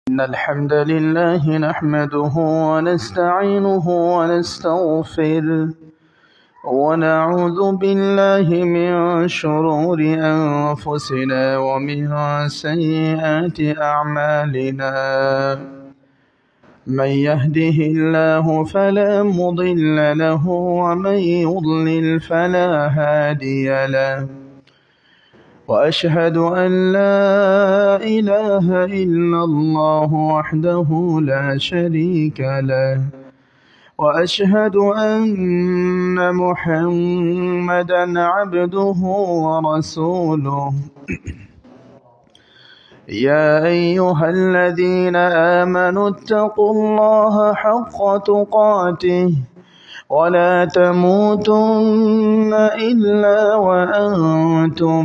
إن الحمد لله نحمده ونستعينه ونستغفره ونعوذ بالله من شرور أنفسنا ومن سيئات أعمالنا. من يهده الله فلا مضل له ومن يضلل فلا هادي له. وأشهد أن لا إله إلا الله وحده لا شريك له. وأشهد أن محمدا عبده ورسوله. يا أيها الذين آمنوا اتقوا الله حق تقاته ولا تموتن إلا وأنتم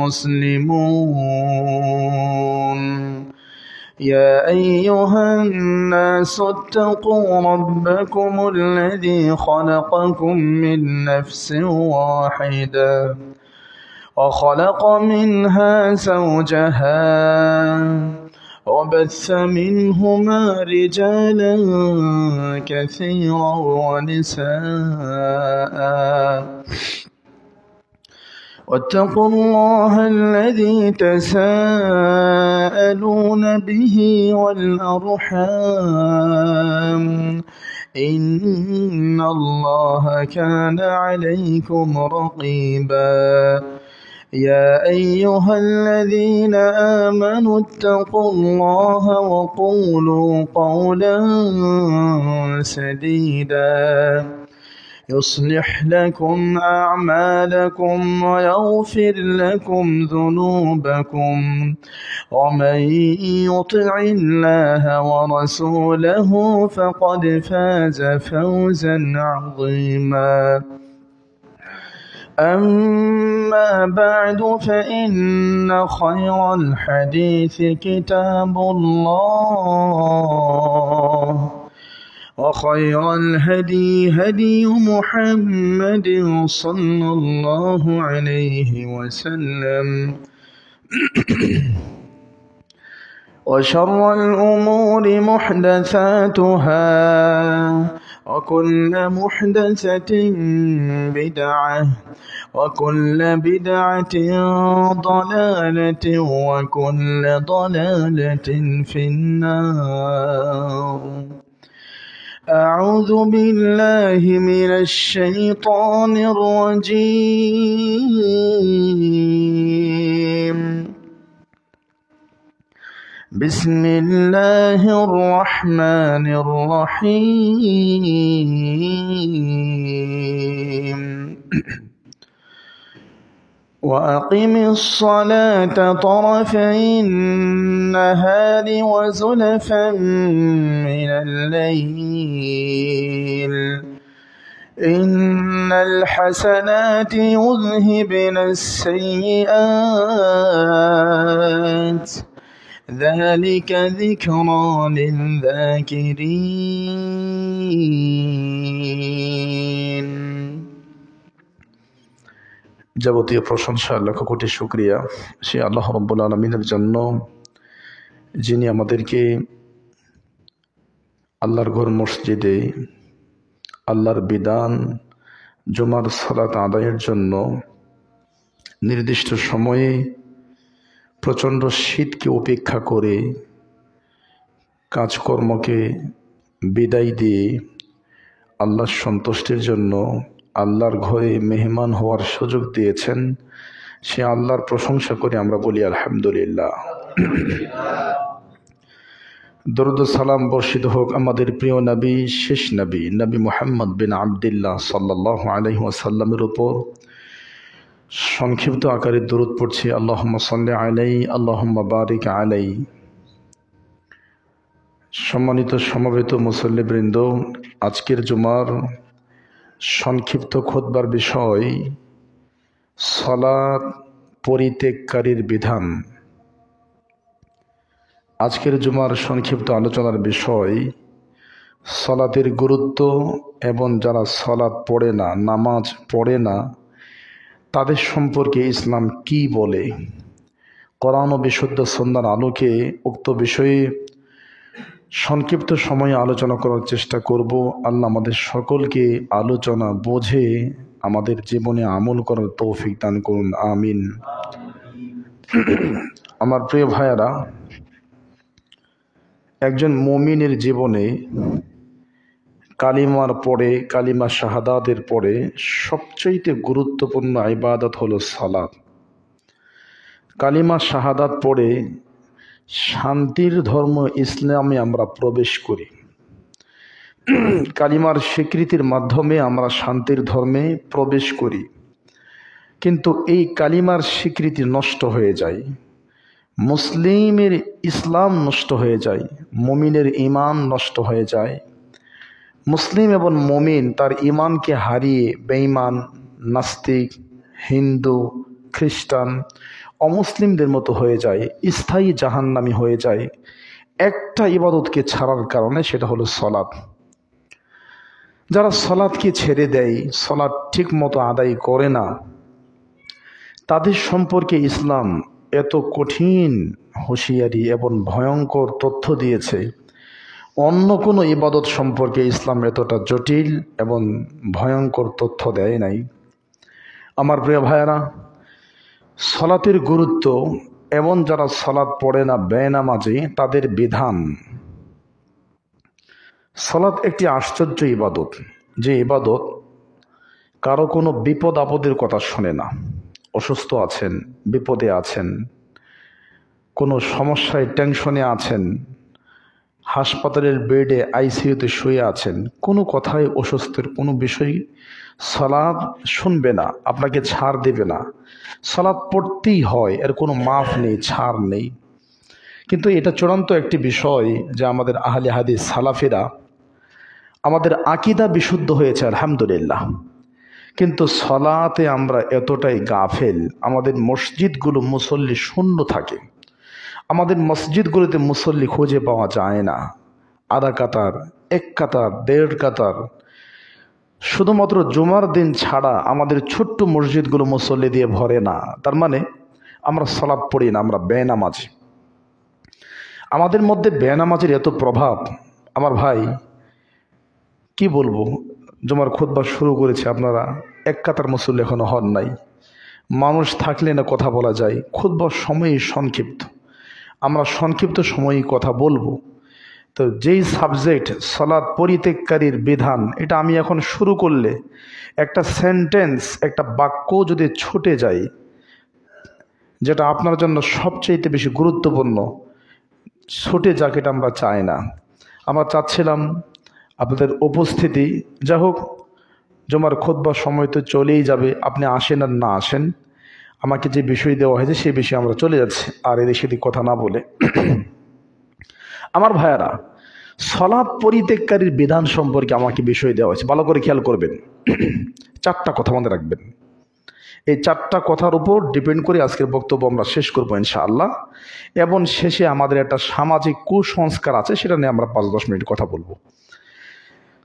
مسلمون. يا أيها الناس اتقوا ربكم الذي خلقكم من نفس واحدة وخلق منها زوجها وبث منهما رجالا كثيرا ونساء. واتقوا الله الذي تساءلون به والأرحام إن الله كان عليكم رقيبا. يا أيها الذين آمنوا اتقوا الله وقولوا قولا سديدا يصلح لكم أعمالكم ويغفر لكم ذنوبكم. ومن يطع الله ورسوله فقد فاز فوزا عظيما. أما بعد فإن خير الحديث كتاب الله وخير الهدي هدي محمد صلى الله عليه وسلم وشر الأمور محدثاتها وكل محدثة بدعة وكل بدعة ضلالة وكل ضلالة في النار. أعوذ بالله من الشيطان الرجيم. بسم الله الرحمن الرحيم. وأقم الصلاة طرفي النهار وزلفا من الليل إن الحسنات يذهبن السيئات ذلك ذكرى للذاكرين. যাবতীয় প্রশংসা লক্ষ কোটি শুকরিয়া সে আল্লাহ রাব্বুল আলামিনের জন্য, যিনি আমাদেরকে আল্লাহর ঘর মসজিদে আল্লাহর বিধান জুমার সালাত আদায়ের জন্য নির্দিষ্ট সময়ে প্রচণ্ড শীতকে উপেক্ষা করে কাজকর্মকে বিদায় দিয়ে আল্লাহর সন্তুষ্টির জন্য আল্লাহর ঘরে মেহমান হওয়ার সুযোগ দিয়েছেন। সে আল্লাহর প্রশংসা করে আমরা বলি আলহামদুলিল্লাহ। দরুদ ও সালাম বর্ষিত হোক আমাদের প্রিয় নবী, শেষ নবী, নবী মুহাম্মদ বিন আবদুল্লাহ সাল্লাল্লাহু আলাইহি ওয়াসাল্লামের উপর। সংক্ষিপ্ত আকারে দরুদ পড়ছি। আল্লাহুম্মা সাল্লি আলাইহি আল্লাহুম্মা বারিক আলাইহি। সম্মানিত সমবেত মুসল্লিবৃন্দ, আজকের জুমার সংক্ষিপ্ত খুতবার বিষয় সালাত পরিত্যাগকারীর বিধান। আজকের জুমার সংক্ষিপ্ত আলোচনার বিষয় সালাতের গুরুত্ব এবং যারা সালাত পড়ে না, নামাজ পড়ে না, তাদের সম্পর্কে ইসলাম কি বলে। কোরআন ও বিশুদ্ধ সুন্নাহর আলোকে উক্ত বিষয়ে সংক্ষিপ্ত সময়ে আলোচনা করার চেষ্টা করব। আল্লাহ আমাদের সকলকে আলোচনা বোঝে আমাদের জীবনে আমল করার তৌফিক দান করুন, আমিন। আমার প্রিয় ভাইয়েরা, একজন মুমিনের জীবনে কালিমার পরে, কালিমা শাহাদাতের পরে সবচেয়ে গুরুত্বপূর্ণ ইবাদত হলো সালাত। কালিমা শাহাদাত পড়ে শান্তির ধর্ম ইসলামে আমরা প্রবেশ করি। কালিমার স্বীকৃতির মাধ্যমে আমরা শান্তির ধর্মে প্রবেশ করি, কিন্তু এই কালিমার স্বীকৃতি নষ্ট হয়ে যায়, মুসলিমের ইসলাম নষ্ট হয়ে যায়, মুমিনের ঈমান নষ্ট হয়ে যায়। মুসলিম এবং মুমিন তার ঈমানকে হারিয়ে বেঈমান, নাস্তিক, হিন্দু, খ্রিস্টান, অমুসলিমদের মতো হয়ে যায়, স্থায়ী জাহান্নামী হয়ে যায় একটা ইবাদতকে ছাড়ার কারণে, সেটা হলো সালাত। যারা সালাতকে ছেড়ে দেয়, সালাত ঠিক মতো আদায় করে না, তাদের সম্পর্কে ইসলাম এত কঠিন হুঁশিয়ারি এবং ভয়ঙ্কর তথ্য দিয়েছে। অন্য কোনো ইবাদত সম্পর্কে ইসলাম এতটা জটিল এবং ভয়ঙ্কর তথ্য দেয় নাই। আমার প্রিয় ভাইয়েরা, সালাতের গুরুত্ব এবং যারা সালাত পড়ে না বেনামাজি, তাদের বিধান। সালাত একটি আশ্চর্য ইবাদত, যে ইবাদত কারো কোনো বিপদ আপদের কথা শোনে না। অসুস্থ আছেন, বিপদে আছেন, কোনো সমস্যায় টেনশনে আছেন, হাসপাতালের বেডে আইসিইউতে শুয়ে আছেন, কোনো কথায় অসুস্থের কোনো বিষয় সালাত শুনবে না, আপনাকে ছাড় দেবে না। সালাত পড়তেই হয়, এর কোনো মাফ নেই, ছাড় নেই। কিন্তু এটা চূড়ান্ত একটি বিষয় যে আমাদের আহলে হাদিস সালাফিরা, আমাদের আকীদা বিশুদ্ধ হয়েছে আলহামদুলিল্লাহ, কিন্তু সালাতে আমরা এতটাই গাফেল। আমাদের মসজিদগুলো মুসল্লি শূন্য থাকে, আমাদের মসজিদগুলোতে মুসল্লি খুঁজে পাওয়া যায় না। আধা কাতার, এক কাতার, দেড় কাতার, শুধুমাত্র জুমার দিন ছাড়া আমাদের ছোট্ট মসজিদগুলো মুসল্লি দিয়ে ভরে না। তার মানে আমরা সালাত পড়ি না, আমরা বেনামাজি। আমাদের মধ্যে বেনামাজির এত প্রভাব, আমার ভাই কি বলবো, জুমার খুতবা শুরু করেছে, আপনারা এক কাতার মুসল্লি এখনো হন নাই। মানুষ থাকলে না কথা বলা যায়, খুতবার সময়ই সংক্ষিপ্ত, আমরা সংক্ষিপ্ত সময়ই কথা বলবো। তো যেই সাবজেক্ট সালাত পরিত্যাগকারীর বিধান, এটা আমি এখন শুরু করলে একটা সেন্টেন্স, একটা বাক্য যদি ছুটে যায়, যেটা আপনার জন্য সবচেয়ে বেশি গুরুত্বপূর্ণ, ছুটে যাক, এটা আমরা চাই না। আমরা চাচ্ছিলাম আপনাদের উপস্থিতি। যা হোক, জমার খুতবার সময় তো চলেই যাবে, আপনি আসেন আর না আসেন, আমাকে যে বিষয় দেওয়া হয়েছে সেই বিষয়ে আমরা চলে যাচ্ছি, আর এদিক সেদিক কথা না বলে। আমার ভাইয়ারা, সালাত পরিত্যাগকারীর বিধান সম্পর্কে আমাকে বিষয় দেওয়া হয়েছে, ভালো করে খেয়াল করবেন। চারটা কথা মনে রাখবেন, এই চারটা কথার উপর ডিপেন্ড করে আজকের বক্তব্য আমরা শেষ করবো ইনশাআল্লাহ। এবং শেষে আমাদের একটা সামাজিক কুসংস্কার আছে, সেটা নিয়ে আমরা 5-10 মিনিট কথা বলবো।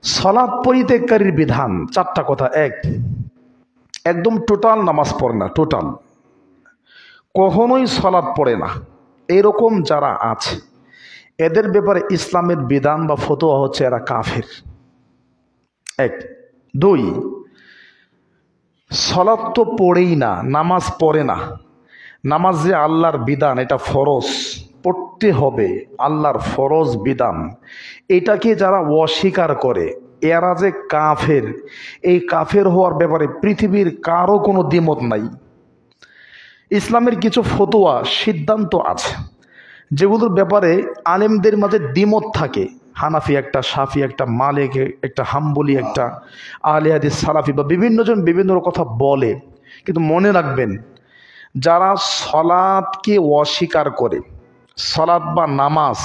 সালাত পরিত্যাগকারীর বিধান, চারটা কথা। একদম টোটাল নামাজ পড়ে না, টোটাল কখনোই সালাত পড়ে না, এরকম যারা আছে, এদের ব্যাপারে ইসলামের বিধান বা ফতোয়া হচ্ছে এরা কাফের। 1, 2, সালাত তো পড়েই না, নামাজ পড়ে না। নামাজ যে আল্লাহর বিধান, এটা ফরজ, পড়তে হবে, আল্লাহর ফরজ বিধান, এটাকে যারা অস্বীকার করে এরা যে কাফের। এই কাফের হওয়ার ব্যাপারে পৃথিবীর কারো কোনো দ্বিমত নাই। ইসলামের কিছু ফতোয়া, সিদ্ধান্ত আছে যেগুলোর ব্যাপারে আলেমদের মাঝে দ্বিমত থাকে। হানাফি একটা, শাফি একটা, মালিক একটা, হাম্বলি একটা, আহলে হাদিস সালাফি বা বিভিন্ন জন বিভিন্ন কথা বলে। কিন্তু মনে রাখবেন, যারা সালাতকে অস্বীকার করে, সালাত বা নামাজ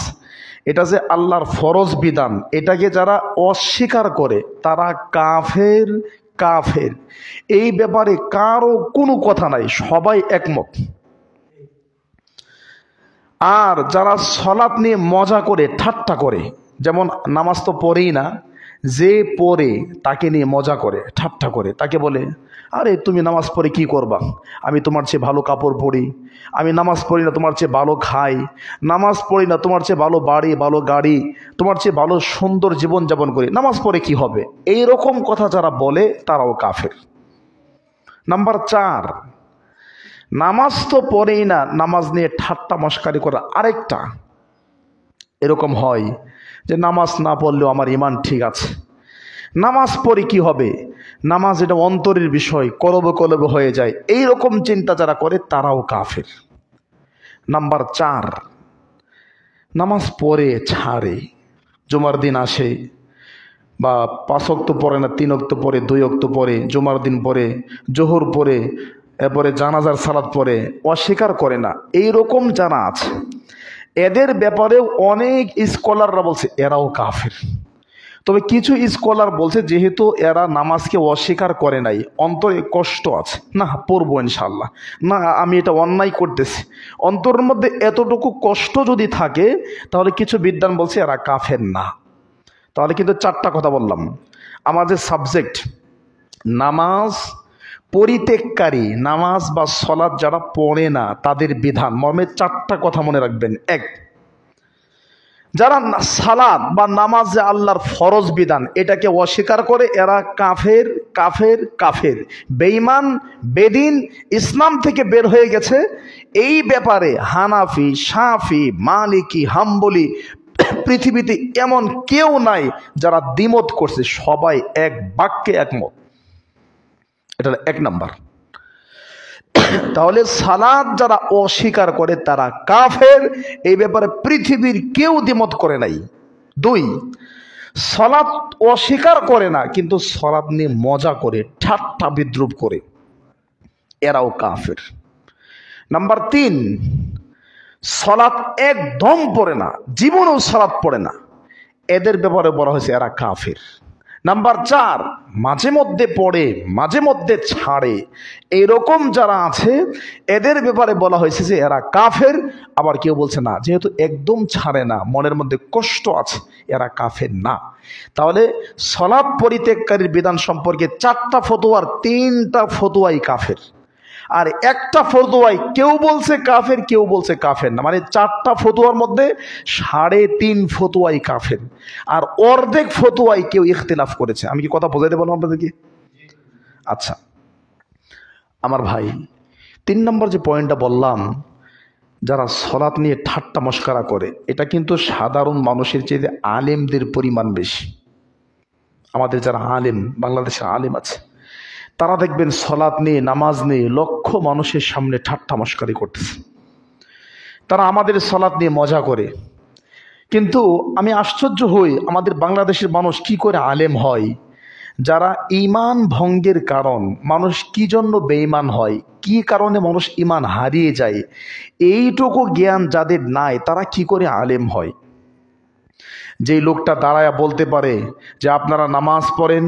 এটা যে আল্লাহর ফরজ বিধান, এটাকে যারা অস্বীকার করে তারা কাফের, কাফের। এই ব্যাপারে কারো কোনো কথা নাই, সবাই একমত। আর যারা সালাত নিয়ে মজা করে, ঠাট্টা করে, যেমন নামাজ তো পড়েই না, যে পড়ে তাকে নিয়ে মজা করে, ঠাট্টা করে, তাকে বলে, আরে তুমি নামাজ পড়ে কি করবা, আমি তোমার চেয়ে ভালো কাপড় পরি, আমি নামাজ পড়ি না তোমার চেয়ে ভালো খাই, নামাজ পড়ি না তোমার চেয়ে ভালো বাড়ি ভালো গাড়ি, তোমার চেয়ে ভালো সুন্দর জীবন যাপন করি, নামাজ পড়ে কি হবে, এই রকম কথা যারা বলে তারাও কাফের। নাম্বার 4, নামাজ তো পড়েই না, নামাজ নিয়ে ঠাট্টা মশকারি করা আরেকটা। এরকম হয় যে নামাজ না পড়লেও আমার ইমান ঠিক আছে, নামাজ পড়ে কি হবে, নামাজ এটা অন্তরের বিষয়, কলবে কলবে হয়ে যায়, এই রকম চিন্তা যারা করে তারাও কাফের। নাম্বার 4, নামাজ পড়ে ছাড়ে, জুমার দিন আসে বা 5 ওয়াক্ত পড়ে না, 3 ওয়াক্ত পড়ে, 2 ওয়াক্ত পড়ে, জুমার দিন পড়ে, জোহর পড়ে, এরপরে জানাজার সালাত পড়ে, অস্বীকার করে না, এই রকম যারা আছে এদের ব্যাপারেও অনেক স্কলাররা বলছে এরাও কাফের। তবে কিছু স্কলার বলছে যেহেতু এরা নামাজকে অস্বীকার করে নাই, অন্তরে কষ্ট আছে, না পড়বো ইনশাল্লাহ, না আমি এটা অন্যায় করতেছি, অন্তরের মধ্যে এতটুকু কষ্ট যদি থাকে তাহলে কিছু বিদ্বান বলছে এরা কাফের না। তাহলে কিন্তু 4টা কথা বললাম। আমাদের সাবজেক্ট নামাজ পরিত্যাগকারী, নামাজ বা সলাৎ যারা পড়ে না তাদের বিধান মর্মে 4টা কথা মনে রাখবেন। 1, যারা সালাত বা নামাজ যে আল্লাহর ফরজ বিধান এটাকে অস্বীকার করে এরা কাফের, কাফের, কাফের, বেঈমান, বেদিন, ইসলাম থেকে বের হয়ে গেছে। এই ব্যাপারে হানাফি, শাফি, মালিকি, হাম্বলি পৃথিবীতে এমন কেউ নাই যারা দ্বিমত করছে, সবাই এক বাক্যে একমত। এটা 1 নাম্বার। তাহলে সালাত যারা অস্বীকার করে তারা কাফের, এই ব্যাপারে পৃথিবীর কেউ দ্বিমত করে নাই। 2, সালাত অস্বীকার করে না কিন্তু সালাত নিয়ে মজা করে, ঠাট্টা বিদ্রুপ করে, এরাও কাফের। নাম্বার 3, সালাত একদম পড়ে না, জীবনেও সালাত পড়ে না, এদের ব্যাপারে বলা হয়েছে এরা কাফের। নাম্বার 4, মাঝে মধ্যে পড়ে মাঝে মধ্যে ছাড়ে, এরকম যারা আছে এদের ব্যাপারে বলা হয়েছে যে এরা কাফের। আবার কেউ বলছে না, যেহেতু একদম ছাড়ে না, মনের মধ্যে কষ্ট আছে, এরা কাফের না। তাহলে সালাত পরিত্যাগকারীর বিধান সম্পর্কে 4টা ফতোয়ার 3টা ফতোয়াই কাফের, আর একটা ফতোয়াই কেউ বলছে কাফের, কেউ বলছে কাফের না, মানে 4টা ফতোয়ার মধ্যে 3.5 ফতোয়াই কাফের, আর অর্ধেক ফতোয়াই কেউ ইখতিলাফ করেছে। আমি কি কথা বোঝাইতে পারলাম আপনাদেরকে? আচ্ছা আমার ভাই, 3 নম্বর যে পয়েন্টটা বললাম, যারা সালাত নিয়ে ঠাট্টা মশকরা করে, এটা কিন্তু সাধারণ মানুষের চেয়ে আলেমদের পরিমাণ বেশি। আমাদের যারা আলেম, বাংলাদেশের আলেম আছে, তারা দেখবেন সালাত নিয়ে, নামাজ নিয়ে লক্ষ মানুষের সামনে ঠাট্টা মশকরি করতেছে, তারা আমাদের সালাত নিয়ে মজা করে। কিন্তু আমি আশ্চর্য হই, আমাদের বাংলাদেশের মানুষ কি করে আলেম হয়? যারা ঈমান ভঙ্গের কারণ, মানুষ কি জন্য বেঈমান হয়, কি কারণে মানুষ ঈমান হারিয়ে যায়, এইটুকু জ্ঞান যাদের নাই তারা কি করে আলেম হয়? যেই লোকটা দাঁড়ায়া বলতে পারে যে আপনারা নামাজ পড়েন,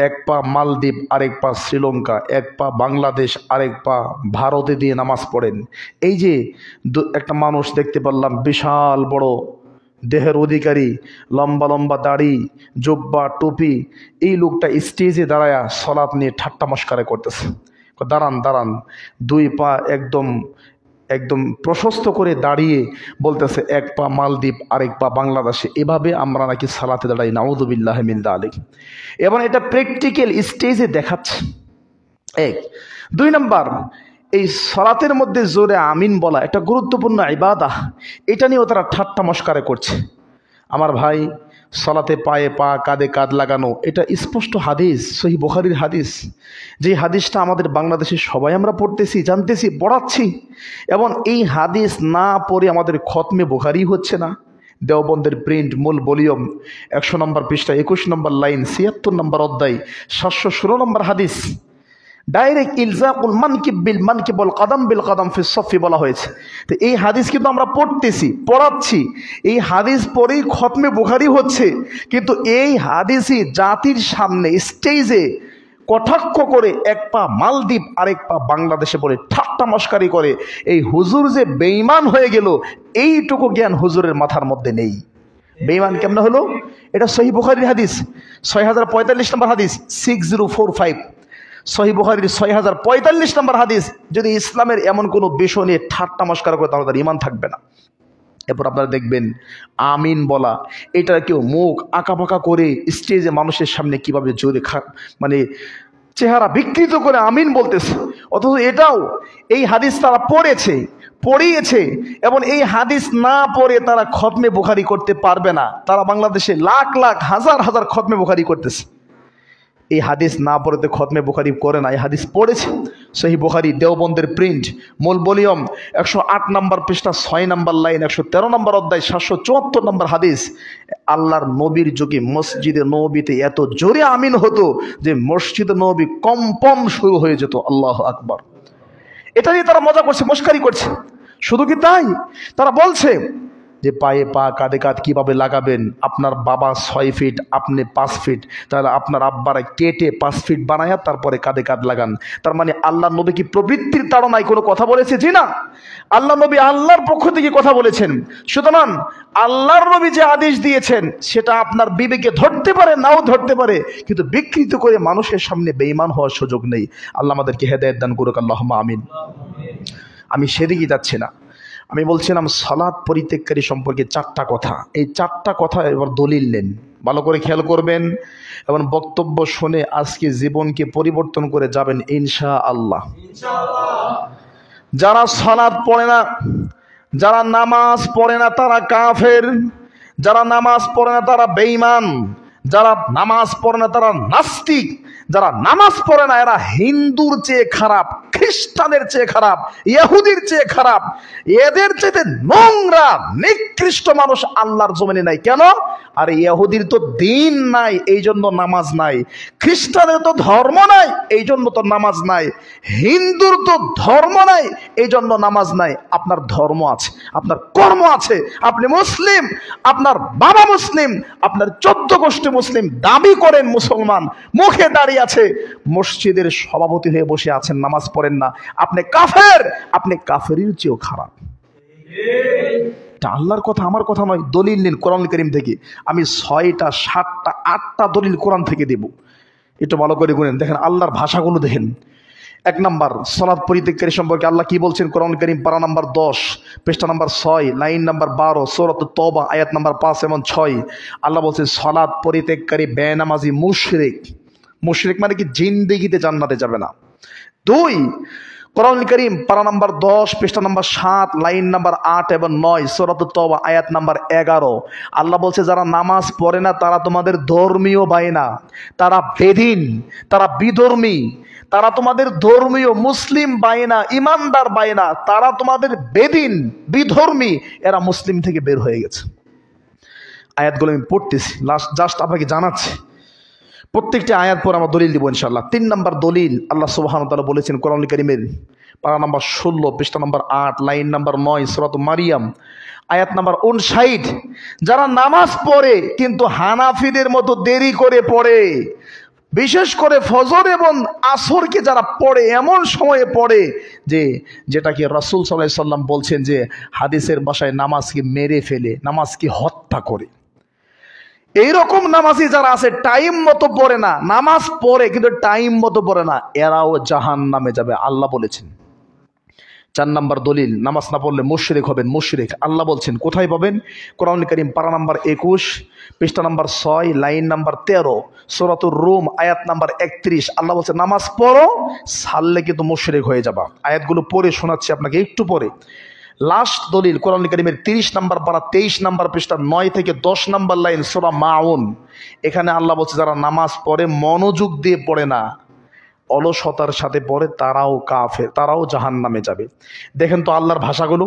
1 পা মালদ্বীপ, আরেক পা শ্রীলঙ্কা, 1 পা বাংলাদেশ, আরেক পা ভারতে দিয়ে নামাজ পড়েন। এই যে একটা মানুষ দেখতে পারলাম, বিশাল বড় দেহের অধিকারী, লম্বা লম্বা দাড়ি, জুব্বা, টুপি, এই লোকটা স্টেজে দাঁড়ায়া সালাত নিয়ে ঠাট্টা মশকরা করতেছে। দাঁড়ান দাঁড়ান, 2 পা একদম একদম প্রশস্ত করে দাঁড়িয়ে বলতেছে 1 পা মালদ্বীপ, আরেক পা বাংলাদেশে, এভাবে আমরা নাকি সালাতে দাঁড়াই, নাউযুবিল্লাহ মিন যালিক। এবং এটা প্র্যাকটিক্যাল স্টেজে দেখাচ্ছে। 1। 2 নম্বর, এই সালাতের মধ্যে জোরে আমিন বলা একটা গুরুত্বপূর্ণ ইবাদত, এটা নিয়েও তারা ঠাট্টা মশকরা করছে। আমার ভাই, সালাতে পায়ে পা, কাঁধে কাঁধ লাগানো, এটা স্পষ্ট হাদিস, সহিহ বুখারীর হাদিস। যে হাদিসটা আমাদের বাংলাদেশে সবাই আমরা পড়তেছি, জানতেছি, পড়াচ্ছি, এবং এই হাদিস না পড়ে আমাদের খতমে বুখারী হচ্ছে না। দেওবন্দের প্রিন্ট, মূল ভলিউম, 100 নম্বর পৃষ্ঠা, 21 নম্বর লাইন, 76 নম্বর অধ্যায়, 716 নম্বর হাদিস। ডাইরেক্ট ইলজাকুল মানকিব বিল মানকিব ওয়াল কদম বিল কদম ফি সফি বলা হয়েছে। তো এই হাদিস কিন্তু আমরা পড়তেছি, পড়াচ্ছি, এই হাদিস পড়েই খতমে বুখারী হচ্ছে, কিন্তু এই হাদিসই জাতির সামনে স্টেজে কটাক্ষ করে 1 পা মালদ্বীপ, আরেক পা বাংলাদেশে বলে ঠাট্টা মশকারি করে, এই হুজুর যে বেঈমান হয়ে গেল, এইটুকু জ্ঞান হুজুরের মাথার মধ্যে নেই। বেঈমান কেমনে হলো? এটা সহিহ বুখারীর হাদিস, 6045 নম্বর হাদিস, 6045 সহিহ বুখারীর 6045 নম্বর হাদিস। যদি ইসলামের এমন কোনো বিষয় নিয়ে ঠাট্টা মস্করা করে তাহলে তার ঈমান থাকবে না। এরপর আপনারা দেখবেন আমিন বলা, এটা কেউ মুখ আঁকাবাঁকা করে স্টেজে মানুষের সামনে কিভাবে জোরে মানে চেহারা বিকৃত করে আমিন বলতেছে, অথচ এটাও এই হাদিস তারা পড়িয়েছে এবং এই হাদিস না পড়ে তারা খতমে বুখারী করতে পারবে না। তারা বাংলাদেশে লাখ লাখ হাজার হাজার খতমে বুখারী করতেছে, এই হাদিস না পড়েতে খতমে বুখারী করে না, এই হাদিস পড়েছে। সহিহ বুখারী দেওবন্দের প্রিন্ট, মূল ভলিউম, 108 নম্বর পৃষ্ঠা, 6 নম্বর লাইন, 113 নম্বর অধ্যায়, 774 নম্বর হাদিস। আল্লাহর নবীর যুগে মসজিদে নববীতে এত জোরে আমিন হতো যে মসজিদে নববী কম্পন শুরু হয়ে যেত। আল্লাহু আকবার। এটা নিয়ে তারা মজা করছে, মস্কারি করছে। শুধু কি তাই, তারা বলছে যে পায়ে পা কাঁধে কাঁধ কীভাবে লাগাবেন, আপনার বাবা 6 ফিট আপনি 5 ফিট, তাহলে আপনার আব্বারা কেটে 5 ফিট বানায়া তারপরে কাঁধে কাঁধ লাগান। তার মানে আল্লাহ নবী কি প্রবৃত্তির তাড়নায় কোনো কথা বলেছে? জি না, আল্লাহ নবী আল্লাহর পক্ষ থেকে কথা বলেছেন। সুতরাং আল্লাহর নবী যে আদেশ দিয়েছেন সেটা আপনার বিবেকে ধরতে পারে, নাও ধরতে পারে, কিন্তু বিকৃত করে মানুষের সামনে বেঈমান হওয়ার সুযোগ নেই। আল্লাহ আমাদেরকে হেদায়েত দান করুক, আল্লাহুম্মা আমিন। আমি সেদিকে যাচ্ছি না, আমি বলছিলাম সালাত পরিত্যাগকারী সম্পর্কে 4টা কথা। এই 4টা কথা এবার দলিল নেন, ভালো করে খেয়াল করবেন এবং বক্তব্য শুনে আজকে জীবনকে পরিবর্তন করে যাবেন ইনশাআল্লাহ। যারা সালাত পড়ে না, যারা নামাজ পড়ে না তারা কাফের, যারা নামাজ পড়ে না তারা বেঈমান, যারা নামাজ পড়ে না তারা নাস্তিক, যারা নামাজ পড়ে না এরা হিন্দুর চেয়ে খারাপ, খ্রিস্টানের চেয়ে খারাপ, ইহুদির চেয়ে খারাপ, এদের চেয়ে নোংরা নিকৃষ্ট মানুষ আল্লাহর জমিনে নাই। কেন? আর ইহুদির তো দিন নাই, এই জন্য নামাজ নাই। খ্রিস্টানের তো ধর্ম নাই, এই জন্য তো নামাজ নাই। হিন্দুর তো ধর্ম নাই, এই জন্য নামাজ নাই। আপনার ধর্ম আছে, আপনার কর্ম আছে, আপনি মুসলিম, আপনার বাবা মুসলিম, আপনার 14 গোষ্ঠী মুসলিম, দাবি করেন মুসলমান, মুখে দাঁড়িয়ে আছে, মসজিদের সভাপতি হয়ে বসে আছেন, নামাজ পড়েন না, আপনি কাফের, আপনি কাফেরের চেয়েও খারাপ। আল্লাহর কথা, আমার কথা নয়, দলিল নিন কোরআন কারীম থেকে। আমি 6টা 7টা 8টা দলিল কোরআন থেকে দেব, একটু ভালো করে গুনেন, দেখেন আল্লাহর ভাষাগুলো দেখেন। 1 নম্বর সালাত পরিত্যাগকারী সম্পর্কে আল্লাহ কি বলছেন? কোরআন কারীম পারা নাম্বার 10 পৃষ্ঠা নাম্বার 6 লাইন নাম্বার 12 সূরাতুত তওবা আয়াত নাম্বার 5 এবং 6। আল্লাহ বলছেন সালাত পরিত্যাগকারী বেনামাজি মুশরিক। মুশরিক মানে কি? জিন্দেগিতে জান্নাতে যাবে না। 2 কোরআন কারীম পারা নাম্বার 10 পৃষ্ঠা নাম্বার 7 লাইন নাম্বার 8 এবং 9 সূরাতুত তওবা আয়াত নাম্বার 11। আল্লাহ বলছে যারা নামাজ পড়ে না তারা তোমাদের ধর্মীয় ভাই না, তারা বেদিন, তারা বিধর্মী, তারা তোমাদের ধর্মীয় মুসলিম বাইনা, ইমানদার বাইনা, তারা তোমাদের বেদিন বিধর্মী, এরা মুসলিম থেকে বের হয়ে গেছে। আয়াতগুলো আমি পড়তেছি, জাস্ট আপনাকে জানাচ্ছি, প্রত্যেকটি আয়াত পর আমরা দলিল দিব ইনশাআল্লাহ। 3 নম্বর দলিল আল্লাহ সুবহানাহু ওয়া তাআলা বলেছেন কোরআন কারীমের পারা নাম্বার 16 পৃষ্ঠা নাম্বার 8 লাইন নাম্বার 9 সূরাত মারিয়াম আয়াত নাম্বার 59। যারা নামাজ পড়ে কিন্তু হানাফিদের মতো দেরি করে পড়ে, বিশেষ করে ফজর এবং আসরকে যারা পড়ে এমন সময়ে পড়ে যেটাকে রাসূল সাল্লাল্লাহু আলাইহি সাল্লাম বলছেন যে হাদিসের ভাষায় নামাজকে মেরে ফেলে, নামাজকে হত্যা করে, এইরকম নামাজি যারা আছে টাইম মতো পড়ে না, নামাজ পড়ে কিন্তু টাইম মতো পড়ে না, এরাও জাহান্নামে যাবে আল্লাহ বলেছেন। 4 নম্বর দলিল, নামাজ না পড়লে মুশরিক হবেন। মুশরিক আল্লাহ বলছেন কোথায় পাবেন? কোরআন কারীম পারা নাম্বার 21 পৃষ্ঠা নাম্বার 6 লাইন নাম্বার 13 সূরাতুর রুম আয়াত নাম্বার 31। আল্লাহ বলছেন নামাজ পড়ো, ছাড়লে কিন্তু মুশরিক হয়ে যাবা। আয়াতগুলো পড়ে শোনাচ্ছি আপনাকে একটু পরে। লাস্ট দলিল কোরআন কারীমের 30 নম্বর পারা 23 নম্বর পৃষ্ঠা 9 থেকে 10 নম্বর লাইন সূরা মাউন। এখানে আল্লাহ বলছে যারা নামাজ পড়ে মনোযোগ দিয়ে পড়ে না, অলসতার সাথে পড়ে, তারাও কাফের, তারাও জাহান্নামে যাবে। দেখেন তো আল্লাহর ভাষাগুলো।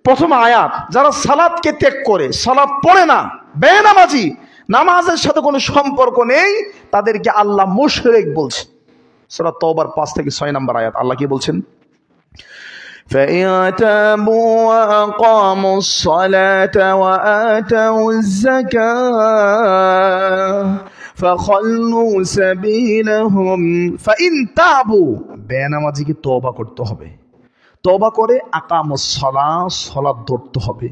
প্রথম আয়াত, যারা সালাতকে ত্যাগ করে, সালাত পড়ে না, বেনামাজি, নামাজের সাথে কোনো সম্পর্ক নেই, তাদেরকে আল্লাহ মুশরিক বলছে। সূরা তওবার 5 থেকে 6 নম্বর আয়াত আল্লাহ কি বলছেন? فَإِن تَابُوا وَأَقَامُوا الصَّلَاةَ وَآتَوُا الزَّكَاةَ فَخَلُّوا سَبِيلَهُمْ فَإِن تَابُوا বেনামাজিকে তওবা করতে হবে, তওবা করে আকামুস সালাহ, সালাত ধরতে হবে,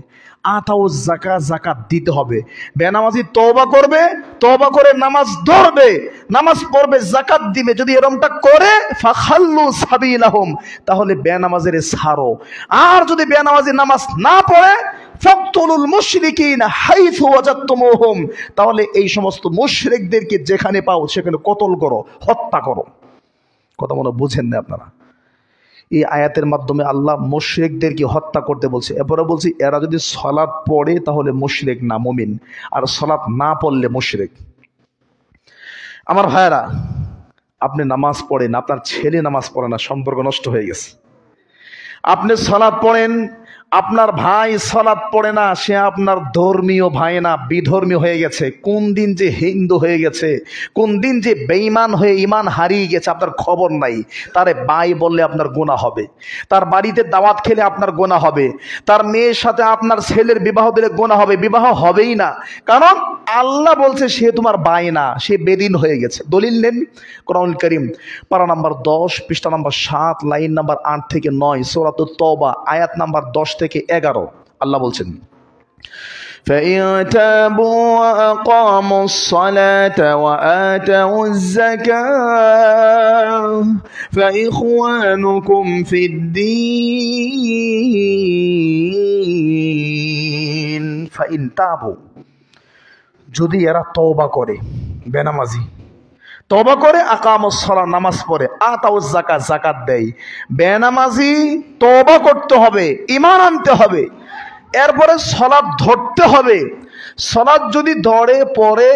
আতাউ যাকাত, যাকাত দিতে হবে। বেনামাজি তওবা করবে, তওবা করে নামাজ ধরবে, নামাজ পড়বে, যাকাত দিবে, যদি এরকমটা করে ফাখাল্লু সাবিলাহুম, তাহলে বেনামাজিরে ছাড়ো। আর যদি বেনামাজি নামাজ না পড়ে ফাকতুলুল মুশরিকিন হাইথু ওয়াজাদতুমুহুম, তাহলে এই সমস্ত মুশরিকদেরকে যেখানে পাও সেখানে কতল করো, হত্যা করো। কথা মনে বুঝেন না আপনারা? এই আয়াতের মাধ্যমে আল্লাহ মুশরিকদেরকে হত্যা করতে বলছে। এরপরে বলছি এরা যদি সালাত পড়ে তাহলে মুশরিক না, মুমিন। আর সালাত না পড়লে মুশরিক। আমার ভাইয়েরা, আপনি নামাজ পড়েন, আপনার ছেলে নামাজ পড়ে না, সম্পর্ক নষ্ট হয়ে গেছে। আপনি সালাত পড়েন, আপনার ভাই সালাত পড়ে না, সে আপনার ধর্মীয় ভাই না, বিধর্মী হয়ে গেছে। কোন দিন যে হিন্দু হয়ে গেছে, কোন দিন যে বেঈমান হয়ে ঈমান হারিয়ে গেছে আপনার খবর নাই। তারে ভাই বললে আপনার গুনাহ হবে, তার বাড়িতে দাওয়াত খেলে আপনার গুনাহ হবে, তার মেয়ের সাথে আপনার ছেলের বিবাহ দিলে গুনাহ হবে। বিবাহ হবেই না, কারণ আল্লাহ বলছে সে তোমার ভাই না, সে বেদিন হয়ে গেছে। দলিল নেন, কোরআন কারীম পারা নাম্বার 10 পৃষ্ঠা নাম্বার 7 লাইন নাম্বার 8 থেকে 9 সূরাতুত তওবা আয়াত নাম্বার 10 থেকে 11 আল্লাহ বলছেন, فإن تابوا وأقاموا الصلاة وآتوا الزكاة فإخوانكم في الدين فإن تابوا, যদি এরা তওবা করে, বেনামাজি তওবা করে, আকামুস সালাত নামাজ পড়ে, আতাউজ যাকাত যাকাত দেয়। বেনামাজি তওবা করতে হবে, ঈমান আনতে হবে, এরপরে সালাত ধরতে হবে। সালাত যদি ধরে পড়ে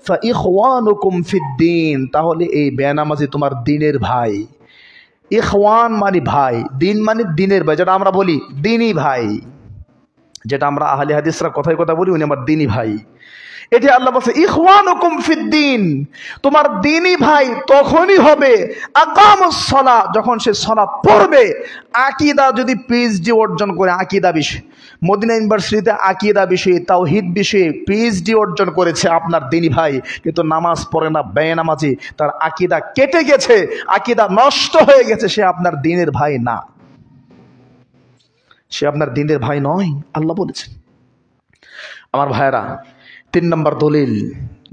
ফাইখওয়ানুকুম ফিদ্দিন, তাহলে এই বেনামাজি তোমার দ্বীনের ভাই। ইখওয়ান মানে ভাই, দ্বীন মানে দ্বীনের ভাই, যেটা আমরা বলি দ্বীনি ভাই, যেটা আমরা আহলে হাদিসরা কথায় কথা বলি, উনি আমার দ্বীনি ভাই। এটি আল্লাহ বলছে ইখওয়ানুকুম ফিদ্দিন, তোমার দ্বীনি ভাই তখনই হবে আকামুস সালাত, যখন সে সালাত পড়বে। আকীদা যদি পিএইচডি অর্জন করে, আকীদা বিষয় মদিনা ইউনিভার্সিটিতে আকীদা বিষয়ে, তাওহীদ বিষয়ে পিএইচডি অর্জন করেছে আপনার দ্বীনি ভাই, কিন্তু নামাজ পড়ে না, বেনামাজি, তার আকীদা কেটে গেছে, আকীদা নষ্ট হয়ে গেছে, সে আপনার দ্বীনের ভাই না, সে আপনার দ্বীনের ভাই নয়, আল্লাহ বলেছেন। আমার ভাইরা, 3 নম্বর দলিল,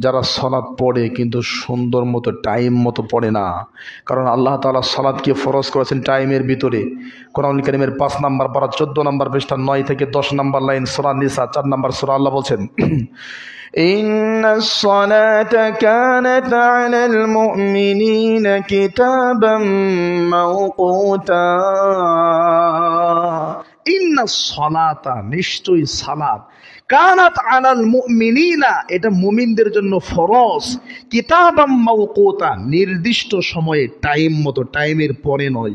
যারা সালাত পড়ে কিন্তু সুন্দর মতো টাইম মতো পড়ে না, কারণ আল্লাহ তাআলা সালাতকে ফরজ করেছেন টাইমের ভিতরে। কোরআন কারীমের 5 নম্বর পারা 14 নম্বর পৃষ্ঠা 9 থেকে 10 নম্বর লাইন সূরা নিসা 4 নম্বর সূরা, আল্লাহ বলছেন ইন্নাস সালাতা কানাত আলাল মুমিনিনা কিতাবাম মাওকুতা, ইন্নাস সালাতা, নিশ্চয়ই সালাত, কানাত আলাল মুমিনিনা, এটা মুমিনদের জন্য ফরজ, কিতাবাম মাওকুতা, নির্দিষ্ট সময়ে, টাইম মতো, টাইমের পরে নয়।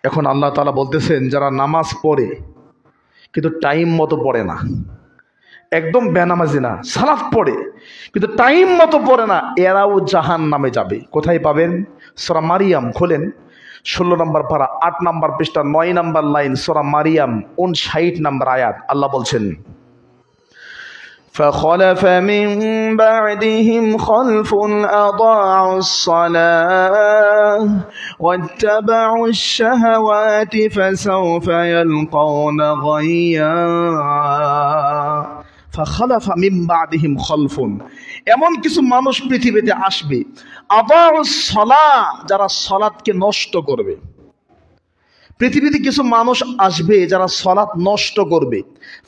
এখন আল্লাহ তাআলা বলতেছেন যারা নামাজ পড়ে কিন্তু টাইম মতো পড়ে না, একদম বেনামাজি না, সালাত পড়ে কিন্তু টাইম মতো পড়ে না, এরাও জাহান্নামে যাবে। কোথায় পাবেন? সূরা মারিয়াম খোলেন, 16 নম্বর পারা 8 নম্বর পৃষ্ঠা 9 নম্বর লাইন, সূরা মারিয়াম 59 নম্বর আয়াত, আল্লাহ বলছেন فخلف من بعدهم خلف أضاعوا الصلاة واتبعوا الشهوات فسوف يلقون غيا فخلف من بعدهم خلف, এমন কিছু মানুষ পৃথিবীতে আসবে, আদাউস সালাহ, যারা সালাতকে নষ্ট করবে। পৃথিবীতে কিছু মানুষ আসবে যারা সালাত নষ্ট করবে,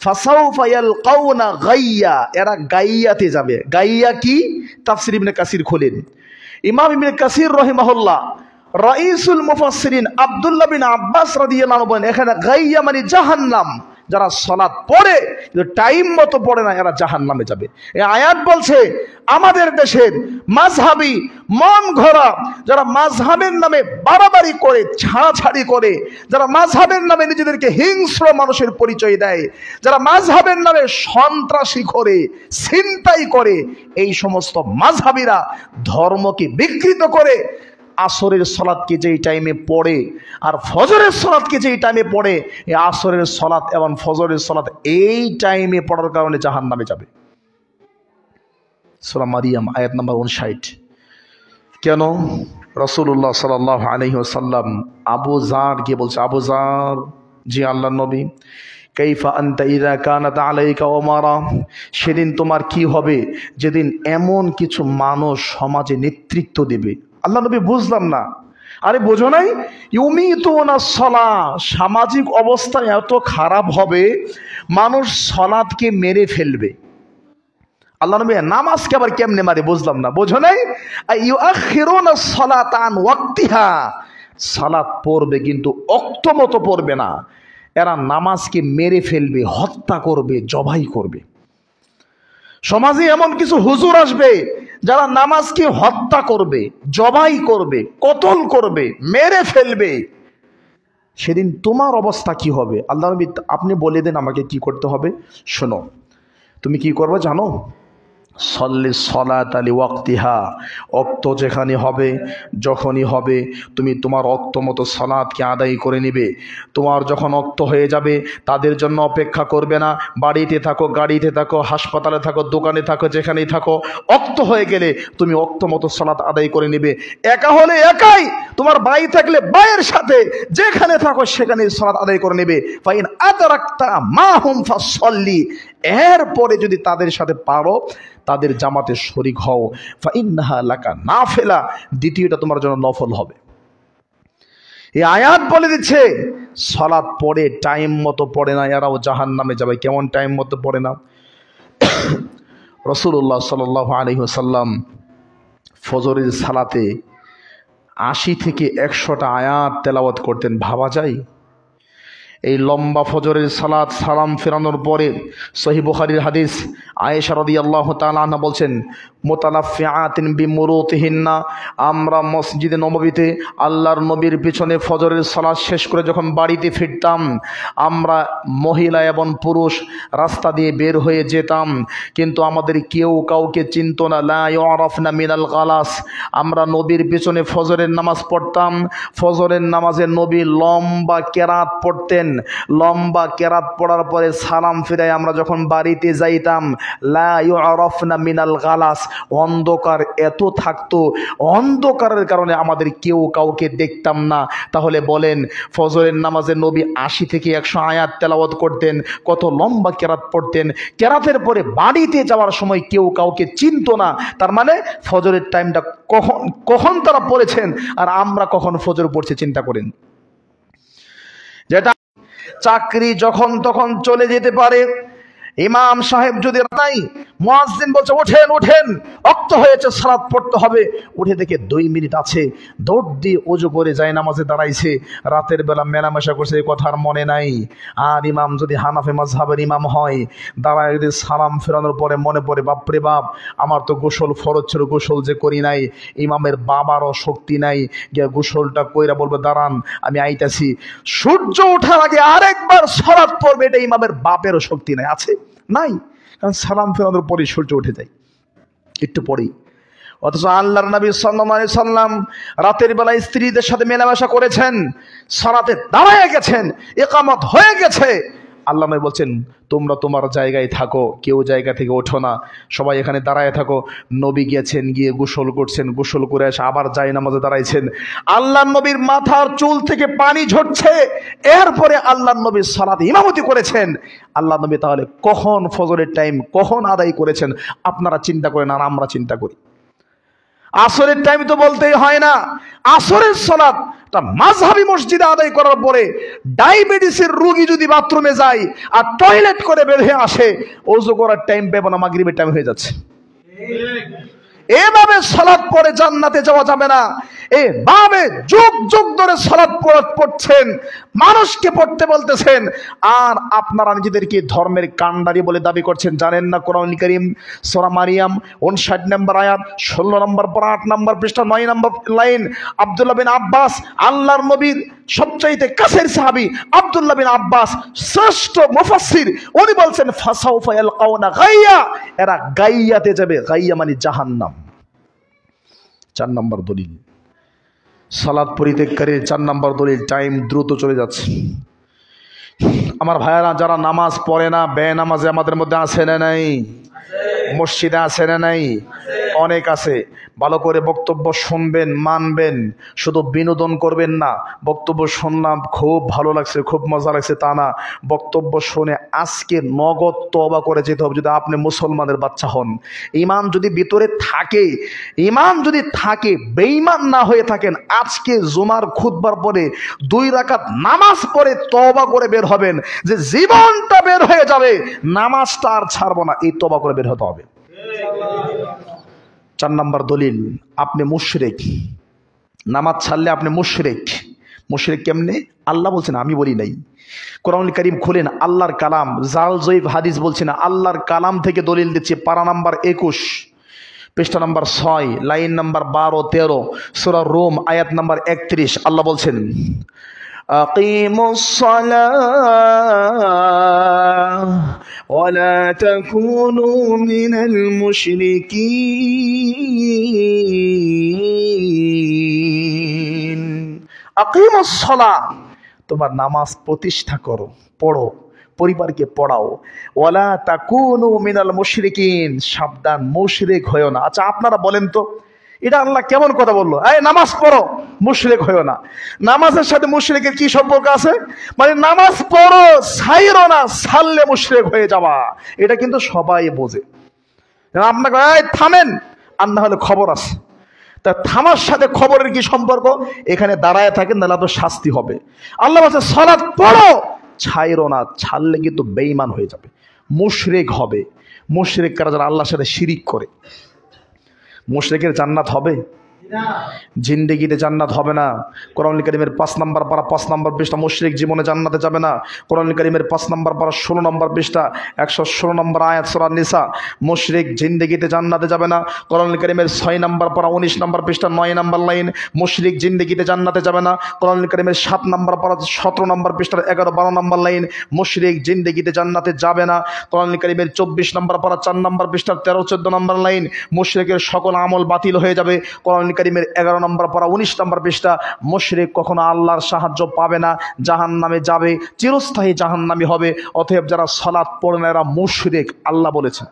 ফাসাউফা ইয়ালকাউনা গাইয়া, এরা গাইয়াতে যাবে। গাইয়া কি? তাফসীর ইবনে কাসির খোলেন, ইমাম ইবনে কাসির রাহিমাহুল্লাহ, রাইসুল মুফাসসিরিন আব্দুল্লাহ বিন আব্বাস রাদিয়াল্লাহু আনহু বলেন, এখানে গাইয়া মানে জাহান্নাম। যারা সালাত পড়ে কিন্তু টাইম মতো পড়ে না, এরা জাহান্নামে যাবে। এই আয়াত বলছে আমাদের দেশের মাযহাবী মন ঘোরা, যারা মাযহাবের নামে বাড়াবাড়ি করে, ছাড়াছাড়ি করে, যারা মাযহাবের নামে নিজেদেরকে হিংস্র মানুষের পরিচয় দেয়, যারা মাযহাবের নামে সন্ত্রাসী করে, ছিনতাই করে, এই সমস্ত মাযহাবীরা ধর্মকে বিকৃত করে আসরের সালাতকে যেই টাইমে পড়ে আর ফজরের সালাতকে যেই টাইমে পড়ে, এই আসরের সালাত এবং ফজরের সালাত এই টাইমে পড়ার কারণে জাহান্নামে যাবে। সূরা মারিয়াম আয়াত নাম্বার 59। কেন? রাসূলুল্লাহ সাল্লাল্লাহু আলাইহি ওয়াসাল্লাম আবু যার গিয়ে বলছে, আবু যার, জি আল্লাহর নবী, কাইফা আনতা ইযা কানাত আলাইকা উমারা, সেদিন তোমার কি হবে যেদিন এমন কিছু মানুষ সমাজে নেতৃত্ব দেবে। আল্লাহ নবী বুঝলাম না, আরে বোঝো নাই, ইউমিতুনা সালাহ, সামাজিক অবস্থা এত খারাপ হবে মানুষ সালাতকে মেরে ফেলবে। আল্লাহ নবী নামাজকে আবার কেমনে মারে বুঝলাম না, বোঝো নাই, ইউআখিরুনা সালাতা আন ওয়াক্তিহা, সালাত পড়বে কিন্তু ওয়াক্ত মতো পড়বে না, এরা নামাজকে মেরে ফেলবে, হত্যা করবে, জবাই করবে। সমাজে এমন কিছু হুজুর আসবে যারা নামাজকে হত্যা করবে, জবাই করবে, কতল করবে, মেরে ফেলবে। সেদিন তোমার অবস্থা কি হবে? আল্লাহ নবী আপনি বলে দেন আমাকে কি করতে হবে। শোনো, তুমি কি করবে জানো? সল্লি সলাত আলি ওয়াক্তিহা, অক্ত যেখানে হবে, যখনই হবে তুমি তোমার অক্ত মতো সলাতকে আদায় করে নেবে। তোমার যখন অক্ত হয়ে যাবে তাদের জন্য অপেক্ষা করবে না, বাড়িতে থাকো, গাড়িতে থাকো, হাসপাতালে থাকো, দোকানে থাকো, যেখানেই থাকো, অক্ত হয়ে গেলে তুমি অক্ত মতো সলাত আদায় করে নেবে। একা হলে একাই, তোমার ভাই থাকলে ভাইয়ের সাথে, যেখানে থাকো সেখানে সলাত আদায় করে নেবে। ফাইন আদরাকতা মাহুম ফাসল্লি, এরপরে যদি তাদের সাথে পারো তাদের জামাতে শরীক হও। ফাইন্নাহা লাকা নাফিলা, দ্বিতীয়টা তোমার জন্য নফল হবে। এই আয়াত বলে দিচ্ছে সালাত পড়ে টাইম মতো পড়ে না, এরাও জাহান্নামে যাবে। কেমন টাইম মতো পড়ে না? রাসূলুল্লাহ সাল্লাল্লাহু আলাইহি ওয়াসাল্লাম ফজরের সালাতে ৮০ থেকে ১০০টা আয়াত তেলাওয়াত করতেন। ভাবা যায় এই লম্বা ফজরের সালাত সালাম ফেরানোর পরে সহিহ বুখারীর হাদিস, আয়েশা রাদিয়াল্লাহু তাআলা আনহা বলছেন, মুতালাফিআতিন বিমুরুতিহিন্না, আমরা মসজিদে নববীতে আল্লাহর নবীর পিছনে ফজরের সালাত শেষ করে যখন বাড়িতে ফিরতাম, আমরা মহিলা এবং পুরুষ রাস্তা দিয়ে বের হয়ে যেতাম, কিন্তু আমাদের কেউ কাউকে চিনত না। লা ইউরাফনা মিনাল গালাস, আমরা নবীর পিছনে ফজরের নামাজ পড়তাম। ফজরের নামাজে নবী লম্বা কেরাত পড়তেন, লম্বা কেরাত পড়ার পরে সালাম ফিরাই আমরা যখন বাড়িতে যাইতাম, লা ইউরাফনা মিনাল গালাস, অন্ধকার এত থাকতো, অন্ধকারের কারণে আমাদের কেউ কাউকে দেখতাম না। তাহলে বলেন ফজরের নামাজে নবী ৮০ থেকে ১০০ আয়াত তেলাওয়াত করতেন, কত লম্বা কেরাত পড়তেন। কেরাতের পরে বাড়িতে যাওয়ার সময় কেউ কাউকে চিনত না। তার মানে ফজরের টাইমটা কখন কখন তারা পড়েছেন আর আমরা কখন ফজর পড়ছি চিন্তা করেন। যেটা চাকরি যখন তখন চলে যেতে পারে, ইমাম সাহেব যদি নাই, মুয়াজ্জিন বলছে ওঠেন ওঠেন, ওয়াক্ত হয়েছে, সালাত পড়তে হবে, উঠে দেখে ২ মিনিট আছে, দৌড় দিয়ে ওযু করে যায় নামাজে দাঁড়াইছে, রাতের বেলা মেলামেশা করছে, এই কথা আর মনে নাই। আর ইমাম যদি হানাফি মাযহাবের ইমাম হয়, দাঁড়ায় যদি সালাম ফেরানোর পরে মনে পড়ে, বাপরে বাপ আমার তো গোসল ফরজ ছিল, গোসল যে করি নাই। ইমামের বাবারও শক্তি নাই, গিয়ে গোসলটা কইরা বলবে দাঁড়ান আমি আইতাছি, সূর্য ওঠার আগে আরেকবার সালাত পড়বে, এটা ইমামের বাপেরও শক্তি নাই, আছে নাই, কারণ সালাম ফেরানোর পরে সূর্য উঠে যায় একটু পরেই। অথচ আল্লাহর নবী সাল্লাল্লাহু আলাইহি সাল্লাম রাতের বেলা স্ত্রীদের সাথে মেলামেশা করেছেন, সালাতে দাঁড়ায় গেছেন, ইকামত হয়ে গেছে, আল্লাহ নবী বলছেন তোমরা তোমার জায়গায় থাকো, কেউ জায়গা থেকে ওঠো না, সবাই এখানে দাঁড়ায় থাকো। নবী গেছেন, গিয়ে গোসল করছেন, গোসল করে এসে আবার যায় নামাজে দাঁড়াইছেন। আল্লাহ নবীর মাথার চুল থেকে পানি ঝরছে, এরপরে আল্লাহ নবী সালাত ইমামতি করেছেন। আল্লাহ নবী তাহলে কখন ফজরের টাইম কখন আদায় করেছেন আপনারা চিন্তা করেন আর আমরা চিন্তা করি। আসরের টাইম তো বলতেই হয় না, আসরের সালাত মাযহাবী মসজিদে আদায় করার পরে ডায়াবেটিসের রোগী যদি বাথরুমে যায় আর টয়লেট করে বের হয়ে আসে, ওযু করার টাইম পাবে না, মাগরিবের টাইম হয়ে যাচ্ছে। এভাবে সালাত পড়ে জান্নাতে যাওয়া যাবে না। এভাবে যুগ যুগ ধরে সালাত পড়ছেন, মানুষকে পড়তে বলতেছেন, আর আপনারা নিজেদেরকে ধর্মের কান্ডারি বলে দাবি করছেন। জানেন না কোরআন কারীম সূরা মারিয়াম 59 নম্বর আয়াত 16 নম্বর পড়া 8 নম্বর পৃষ্ঠা 9 নম্বর লাইন, আব্দুল্লাহ বিন আব্বাস আল্লাহর নবীর সবচাইতে কাছের সাহাবী আব্দুল্লাহ বিন আব্বাস শ্রেষ্ঠ মুফাসসির, উনি বলছেন ফাসাউফা ইয়ালকাউনা গাইয়া, এরা গাইয়াতে যাবে, গাইয়া মানে জাহান্নাম। 4 নম্বর দলিল, সালাত পরিত্যাগকারীর 4 নম্বর দলিল, টাইম দ্রুত চলে যাচ্ছে। আমার ভাইয়েরা যারা নামাজ পড়ে না, বেনামাজে আমাদের মধ্যে আছে না নাই? মসজিদে আছে না নাই? অনেক আছে, ভালো করে বক্তব্য শুনবেন, মানবেন, শুধু বিনোদন করবেন না। বক্তব্য শুনলাম, খুব ভালো লাগছে, খুব মজা লাগছে, তা না। বক্তব্য শুনে আজকে নগদ তওবা করে যেতে হবে যদি আপনি মুসলমানের বাচ্চা হন। ঈমান যদি ভিতরে থাকে, ঈমান যদি থাকে, বেঈমান না হয়ে থাকেন, আজকে জুমার খুতবার পরে 2 রাকাত নামাজ পড়ে তওবা করে বের হবেন যে জীবনটা বের হয়ে যাবে, নামাজটা আর ছাড়বো না, এই তওবা করে বের হতে হবে। 4 নম্বর দলিল, আপনি মুশরিক। নামাজ ছাড়লে আপনি মুশরিক। মুশরিক কেমনে? আল্লাহ বলছেন, আমি বলি নাই। কোরআনুল কারীম খুলেন, আল্লাহর কালাম, জাল জয়ীফ হাদিস বলছি না, আল্লাহর কালাম থেকে দলিল দিচ্ছি। পারা নাম্বার 21, পৃষ্ঠা নাম্বার 6, লাইন নাম্বার 12-13, সূরা রুম, আয়াত নাম্বার 31। আল্লাহ বলছেন, আকিমুস সালাহ ওয়া লা তাকুনু মিনাল মুশরিকিন। আকিমুস সালাহ, তোমার নামাজ প্রতিষ্ঠা করো, পড়ো, পরিবারকে পড়াও। ওয়ালা তাকুনু মিনাল মুশরিকিন, সাবধান মুশরিক হয়ো না। আচ্ছা আপনারা বলেন তো, এটা আল্লাহ কেমন কথা বললো? এই নামাজ পড়ো, মুশরিক হয়ো না। নামাজের সাথে মুশরিকের কি সম্পর্ক আছে? মানে নামাজ পড়ো, ছাইরো না, ছাড়লে মুশরিক হয়ে যাবা। এটা কিন্তু সবাই বোঝে। আপনাকে এই থামেন, আর না হলে খবর আছে। তা থামার সাথে খবরের কি সম্পর্ক? এখানে দাঁড়ায় থাকেন, নাহলে তো শাস্তি হবে। আল্লাহ বলছে সালাত পড়ো, ছাইরো না, ছাড়লে কিন্তু বেঈমান হয়ে যাবে, মুশরিক হবে। মুশরিক কারা? যারা আল্লাহর সাথে শিরিক করে। মুশরিকের জান্নাত হবে? জিন্দেগিতে জান্নাত হবে না। কোরআনুল কারীমের 5 নম্বর পারা 5 নম্বর পৃষ্ঠা, মুশরিক জীবনে জান্নাতে যাবে না। কোরআনুল কারীমের 5 নম্বর পারা 16 নম্বর পৃষ্ঠা, 116 নম্বর আয়াত, সূরা নিসা। মুশরিক জিন্দেগিতে জান্নাতে যাবে না। কোরআনুল কারীমের 6 নম্বর পারা 19 নম্বর পৃষ্ঠা, 9 নম্বর লাইন, মুশরিক জিন্দেগিতে জান্নাতে যাবে না। কোরআনুল কারীমের 7 নম্বর পারা 17 নম্বর পৃষ্ঠার 11-12 নম্বর লাইন, মুশরিক জিন্দেগিতে জান্নাতে যাবে না। কোরআনুল কারীমের 24 নম্বর পারা 4 নম্বর পৃষ্ঠার 13-14 নম্বর লাইন, মুশরিকের সকল আমল বাতিল হয়ে যাবে। কোরআনুল কারীমের 11 নম্বর পারা 19 নম্বর পৃষ্ঠা, মুশরিক কখনো আল্লাহর সাহায্য পাবে না, জাহান্নামে যাবে, চিরস্থায়ী জাহান্নামী হবে। অতএব যারা সালাত পড়ে না এরা মুশরিক, আল্লাহ বলেছেন।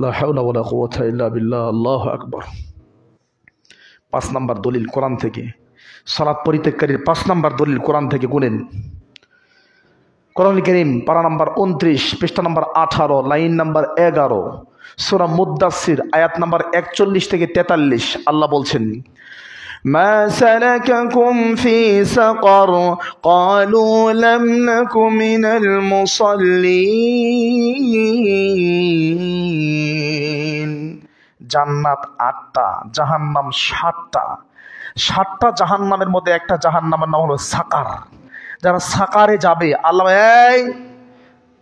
লা হাওলা ওয়ালা কুওয়াতা ইল্লা বিল্লাহ, আল্লাহু আকবার। 5 নম্বর দলিল কোরআন থেকে, সালাত পরিত্যাগকারীর 5 নম্বর দলিল কোরআন থেকে গুনেন। কোরআনুল কারীম পারা নাম্বার 29, পৃষ্ঠা নাম্বার 18, লাইন নাম্বার 11, সূরা মুদ্দাসসির, আয়াত নাম্বার 41 থেকে 43। আল্লাহ বলছেন, মা সালাকাকুম ফি সাকার ক্বালু লাম নাকু মিনাল মুসাল্লিন। জান্নাত 8টা, জাহান্নাম 7টা। 7টা জাহান্নামের মধ্যে একটা জাহান্নামের নাম হলো সাকার। যারা সাকারে যাবে, আল্লাহ এই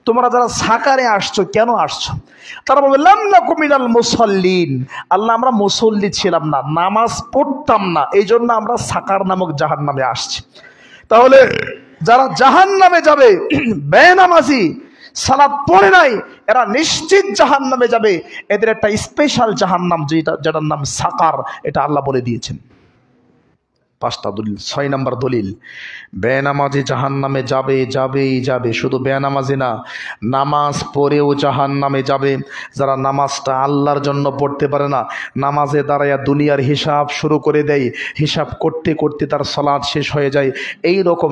তোমরা যারা সাকারে আসছো, কেন আসছো? তারা বলবে লাম নাকু মিনাল মুসাল্লিন, আল্লাহ আমরা মুসল্লি ছিলাম না, নামাজ পড়তাম না, এই জন্য আমরা সাকার নামক জাহান্নামে আসছি। তাহলে যারা জাহান্নামে যাবে, বেনামাজি, সালাত পড়ে নাই, এরা নিশ্চিত জাহান্নামে যাবে। এদের একটা স্পেশাল জাহান্নাম, যেটার নাম সাকার, এটা আল্লাহ বলে দিয়েছেন। 5টা দলিল। 6 নম্বর দলিল, বেনামাজি জাহান্নামে যাবে, যাবেই যাবে। শুধু বেনামাজি না, নামাজ পড়েও জাহান্নামে যাবে। যারা নামাজটা আল্লাহর জন্য পড়তে পারে না, নামাজে দাঁড়ায়া দুনিয়ার হিসাব শুরু করে দেয়, হিসাব করতে করতে তার সালাত শেষ হয়ে যায়, এই রকম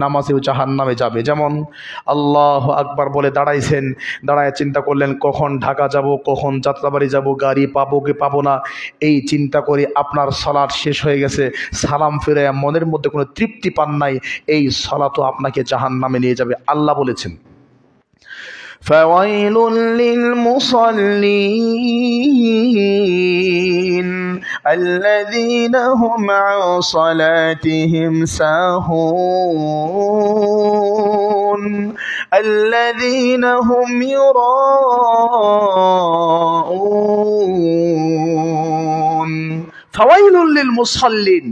নামাজেও জাহান্নামে যাবে। যেমন আল্লাহু আকবার বলে দাঁড়াইছেন, দাঁড়ায় চিন্তা করলেন কখন ঢাকা যাব, কখন যাত্রাবাড়ি যাব, গাড়ি পাবো কি পাবো না, এই চিন্তা করে আপনার সালাত শেষ হয়ে গেছে। সালাম ফিরে মনের মধ্যে কোনো তৃপ্তি পান নাই, এই সালাতও আপনাকে জাহান্নামে নিয়ে যাবে। আল্লাহ বলেছেন, ফাওয়াইলুল লিল মুসাল্লিন আল্লাযীনা হুম আন সালাতিহিম সাহুন আল্লাযীনা হুম ইউরাউন। ফাওয়াইলুল লিল মুসাল্লিন,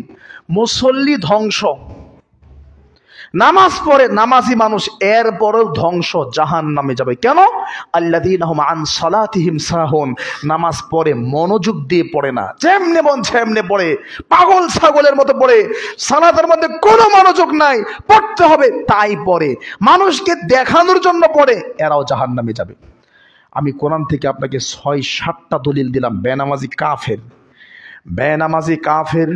মুসল্লি ধ্বংস। নামাজ পড়ে নামাজি মানুষ, এরপরেও ধ্বংস, জাহান্নামে যাবে। কেন? আল্লাযীনা হুম আন সালাতিহিম সাহুন, নামাজ পড়ে মনোযোগ দিয়ে পড়ে না, যেমনে মন সেমনে পড়ে, পাগল ছাগলের মতো পড়ে, সালাতের মধ্যে কোনো মনোযোগ নাই, পড়তে হবে তাই পড়ে, মানুষকে দেখানোর জন্য পড়ে, এরাও জাহান্নামে যাবে। আমি কোরআন থেকে আপনাকে ৬-৭টা দলিল দিলাম। বেনামাজি কাফের, বেনামাজি কাফের,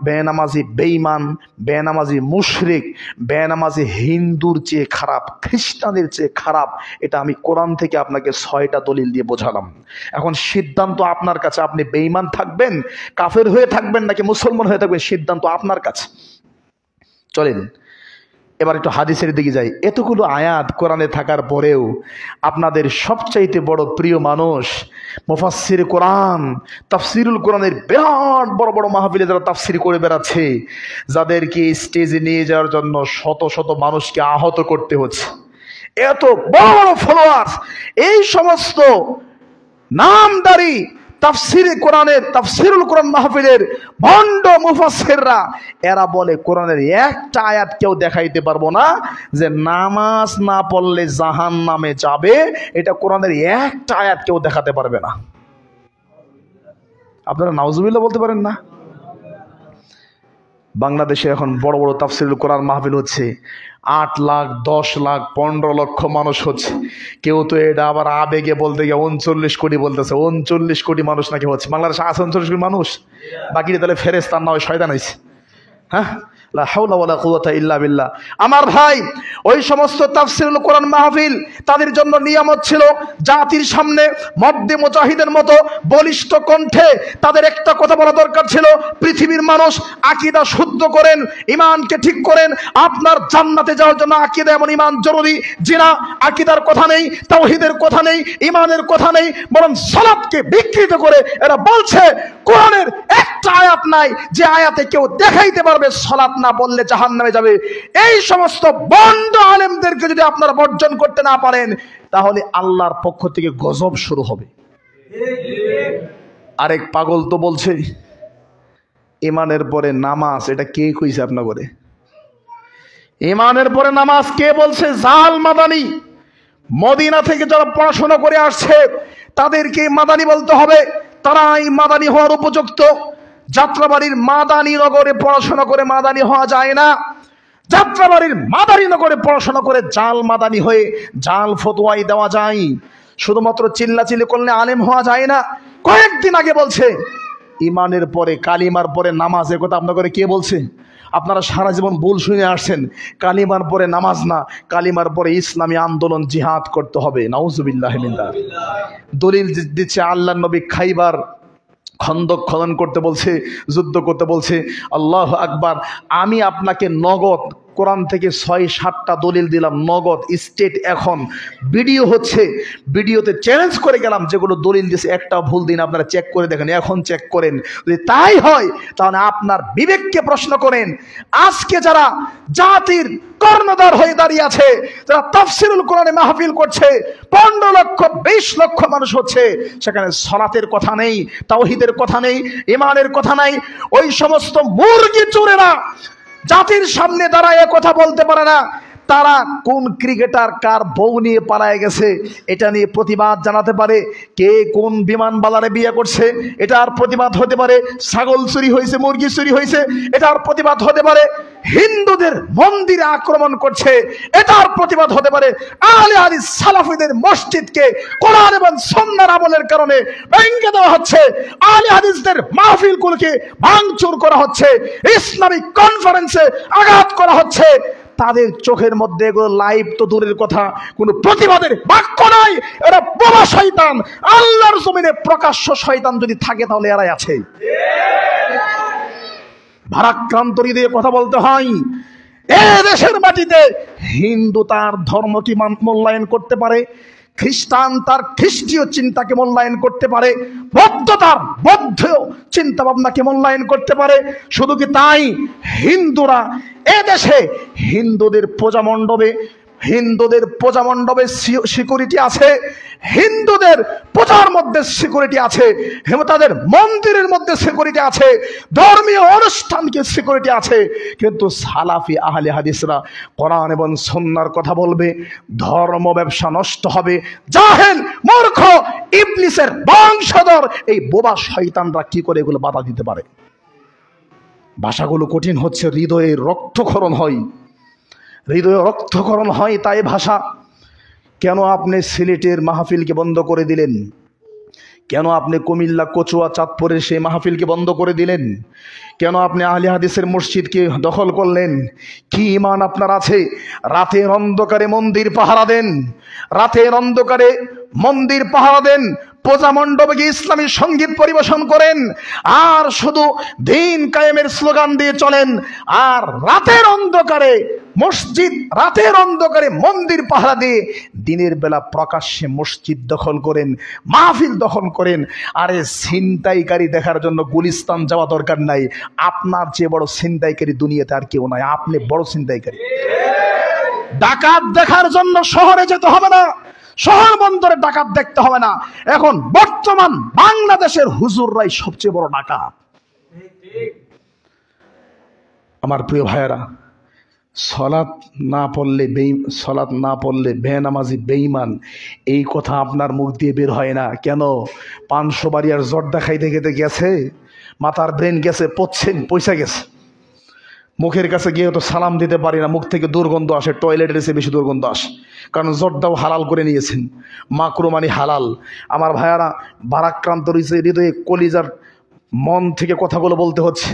বেনামাজি বেঈমান, বেনামাজি মুশরিক, বেনামাজি হিন্দুর চেয়ে খারাপ, খ্রিস্টানের চেয়ে খারাপ। এটা আমি কোরআন থেকে আপনাকে 6টা দলিল দিয়ে বোঝালাম। এখন সিদ্ধান্ত আপনার কাছে, আপনি বেঈমান থাকবেন, কাফের হয়ে থাকবেন নাকি মুসলমান হয়ে থাকবেন, সিদ্ধান্ত আপনার কাছে। চলেন এবার একটু হাদিসের দিকে যাই। এতগুলো আয়াত কোরআনে থাকার পরেও আপনাদের সবচাইতে বড় প্রিয় মানুষ মুফাসসির কোরআন, তাফসিরুল কোরআনের বিরাট বড় বড় মাহফিলে যারা তাফসির করে বেড়াচ্ছে, যাদেরকে স্টেজে নিয়ে যাওয়ার জন্য শত শত মানুষকে আহত করতে হচ্ছে, এত বড় বড় ফলোয়ার্স, এই সমস্ত নামদারি তাফসিরে কোরআনের, তাফসিরুল কোরআন মাহফিলের ভণ্ড মুফাসসিররা, এরা বলে কোরআনের একটা আয়াত কেউ দেখাইতে পারবো না যে নামাজ না পড়লে জাহান্নামে যাবে, এটা কোরআনের একটা আয়াত কেউ দেখাতে পারবে না। আপনারা নাউজুবিল্লাহ বলতে পারেন না? বাংলাদেশে এখন বড় বড় তাফসিরুল কোরআন মাহফিল হচ্ছে, 8 লাখ 10 লাখ 15 লক্ষ মানুষ হচ্ছে। কেউ তো এটা আবার আবেগে বলতে গিয়ে 39 কোটি বলতেছে। 39 কোটি মানুষ নাকি হচ্ছে বাংলাদেশে? আছে 39 কোটি মানুষ, বাকি তাহলে ফেরেশতার না ওই শয়তান হয়েছে। হ্যাঁ, লা হাওলা ওয়ালা কুওয়াতা ইল্লা বিল্লাহ। আমার ভাই, ওই সমস্ত তাফসিরুল কোরআন মাহফিল তাদের জন্য নিয়ামত ছিল। জাতির সামনে মদ্দে মুজাহিদের মতো বলিষ্ঠ কণ্ঠে তাদের একটা কথা বলা দরকার ছিল, পৃথিবীর মানুষ আকীদা শুদ্ধ করেন, ঈমানকে ঠিক করেন। আপনার জান্নাতে যাওয়ার জন্য আকীদা এমন ঈমান জরুরি, জিনা আকীদার কথা নেই, তাওহীদের কথা নেই, ঈমানের কথা নেই, বরং সালাতকে বিকৃত করে এরা বলছে কোরআনের একটা আয়াত নাই যে আয়াতে কেউ দেখাইতে পারবে সালাত না বললে জাহান্নামে যাবে। এই সমস্ত বন্ড আলেমদেরকে যদি আপনারা বর্জন করতে না পারেন, তাহলে আল্লাহর পক্ষ থেকে গজব শুরু হবে। আরেক পাগল তো বলছে ঈমানের পরে নামাজ, এটা কে কইছে আপনার করে? ঈমানের পরে নামাজ কে বলছে? জাল মাদানি, মদিনা থেকে যারা পড়াশোনা করে আসছে তাদেরকে মাদানি বলতে হবে, তারাই মাদানি হওয়ার উপযুক্ত। যাত্রাবাড়ির মাদানী নগরে পড়াশোনা করে মাদানি হওয়া যায় না। যাত্রাবাড়ির মাদানী নগরে পড়াশোনা করে জাল মাদানি হয়ে জাল ফতোয়াই দেওয়া যায়। শুধুমাত্র চিল্লাচিল্লি করলে আলেম হওয়া যায় না। কয়েকদিন আগে বলছে ঈমানের পরে কালিমার পরে নামাজ, এ কথা আপনার করে কে বলছে? আপনারা সারা জীবন ভুল শুনে আসছেন। কালিমার পরে নামাজ না, কালিমার পরে ইসলামী আন্দোলন, জিহাদ করতে হবে। নাউজুবিল্লাহি মিন যালিক। দলিল দিচ্ছে আল্লাহর নবী খাইবার খন্দক খনন করতে বলছে, যুদ্ধ করতে বলছে। আল্লাহু আকবার। আমি আপনাকে নগদ কোরআন থেকে 6-7টা দলিল দিলাম, নগদ স্টেট। এখন ভিডিও হচ্ছে, ভিডিওতে চ্যালেঞ্জ করে গেলাম, যেগুলো দলিল দিয়েছে একটা ভুল দিন আপনারা চেক করে দেখেন, এখন চেক করেন। যদি তাই হয় তাহলে আপনার বিবেককে প্রশ্ন করেন। আজকে যারা জাতির কর্ণধার হয়ে দাঁড়িয়ে আছে, যারা তাফসিরুল কোরআনে মাহফিল করছে, 15 লক্ষ 20 লক্ষ মানুষ হচ্ছে, সেখানে সালাতের কথা নেই, তাওহীদের কথা নেই, ঈমানের কথা নাই। ওই সমস্ত মুরগি চোরেরা জাতির সামনে দাঁড়ায় কথা বলতে পারে না। তারা কোন ক্রিকেটার কার বউ নিয়ে পালায় গেছে এটা নিয়ে প্রতিবাদ জানাতে পারে, কে কোন বিমানবালারে বিয়ে করছে এটার প্রতিবাদ হতে পারে, ছাগল চুরি হয়েছে, মুরগি চুরি হয়েছে এটার প্রতিবাদ হতে পারে, হিন্দুদের মন্দিরে আক্রমণ করছে এটার প্রতিবাদ হতে পারে, আহলে হাদিস সালাফিদের মসজিদকে কোরআন এবং সুন্নাহর আমলের কারণে ভেঙে দেওয়া হচ্ছে, আহলে হাদিসদের মাহফিলগুলোকে ভাঙচুর করা হচ্ছে, ইসলামিক কনফারেন্সে আঘাত করা হচ্ছে। তাদের চোখের মধ্যে এগুলো লাইভ তো দূরের কথা, কোনো প্রতিবাদের বাক্য নাই। এরা বোবা শয়তান। আল্লাহর জমিনে প্রকাশ্য শয়তান যদি থাকে তাহলে এরাই আছে। ভারাক্রান্ত হৃদয়ে কথা বলতে হয়। এ দেশের মাটিতে হিন্দু তার ধর্মকে মূল্যায়ন করতে পারে, খ্রিস্টান তার খ্রিস্টীয় চিন্তাকে মূল্যায়ন করতে পারে, বৌদ্ধ তার বৌদ্ধ চিন্তা ভাবনাকে মূল্যায়ন করতে পারে। শুধু কি তাই, হিন্দুরা এদেশে হিন্দুদের পূজা মণ্ডপে সিকিউরিটি আছে, হিন্দুদের পূজার মধ্যে সিকিউরিটি আছে, তাদের মন্দিরের মধ্যে সিকিউরিটি আছে, ধর্মীয় অনুষ্ঠানকে সিকিউরিটি আছে। কিন্তু সালাফি আহলে হাদিসরা কোরআন এবং সুন্নাহর কথা বলবে, ধর্ম ব্যবসা নষ্ট হবে। জাহেল মূর্খ ইবলিসের বংশধর এই বোবা শয়তানরা কি করে এগুলো বাধা দিতে পারে? ভাষাগুলো কঠিন হচ্ছে, হৃদয়ে রক্তক্ষরণ হয়, তাই ভাষা। কেন আপনি সিলেটের মাহফিলকে বন্ধ করে দিলেন? কেন আপনি কুমিল্লা, কচুয়া, চাঁদপুরের সেই মাহফিলকে বন্ধ করে দিলেন? কেন আপনি আহলে হাদিসের মসজিদকে দখল করলেন? কি ঈমান আপনার আছে? রাতের অন্ধকারে মন্দির পাহারা দেন, রাতের অন্ধকারে মন্দির পাহারা দেন, পূজা মণ্ডপে গিয়ে ইসলামী সঙ্গীত পরিবেশন করেন, আর শুধু দিন কায়েমের স্লোগান দিয়ে চলেন, আর রাতের অন্ধকারে মসজিদ, রাতের অন্ধকারে মন্দির পাহারা দিয়ে দিনের বেলা প্রকাশ্যে মসজিদ দখল করেন, মাহফিল দখল করেন। আরে ছিনতাইকারী দেখার জন্য গুলিস্তান যাওয়া দরকার নাই। আপনার চেয়ে বড় ছিনতাইকারী দুনিয়াতে আর কেউ নাই, আপনি বড় ছিনতাইকারী। ডাকাত দেখার জন্য শহরে যেতে হবে না, শহর বন্দরে ডাকাত দেখতে হবে না। এখন বর্তমান বাংলাদেশের হুজুররাই সবচেয়ে বড় ডাকাত। আমার প্রিয় ভাইয়েরা, সলাৎ না পড়লে বেনামাজি বেঈমান, এই কথা আপনার মুখ দিয়ে বের হয় না কেন? 500 বাড়ি আর জর্দা খাইতে খেতে গেছে, মাথার ব্রেন গেছে, পয়সা গেছে, মুখের কাছে গিয়ে তো সালাম দিতে পারি না, মুখ থেকে দুর্গন্ধ আসে, টয়লেটের এসে বেশি দুর্গন্ধ আসে, কারণ জর্দাও হালাল করে নিয়েছেন, মাকরু মানে হালাল। আমার ভাইয়ারা, ভারাক্রান্ত রয়েছে হৃদয়ে, কলিজার মন থেকে কথাগুলো বলতে হচ্ছে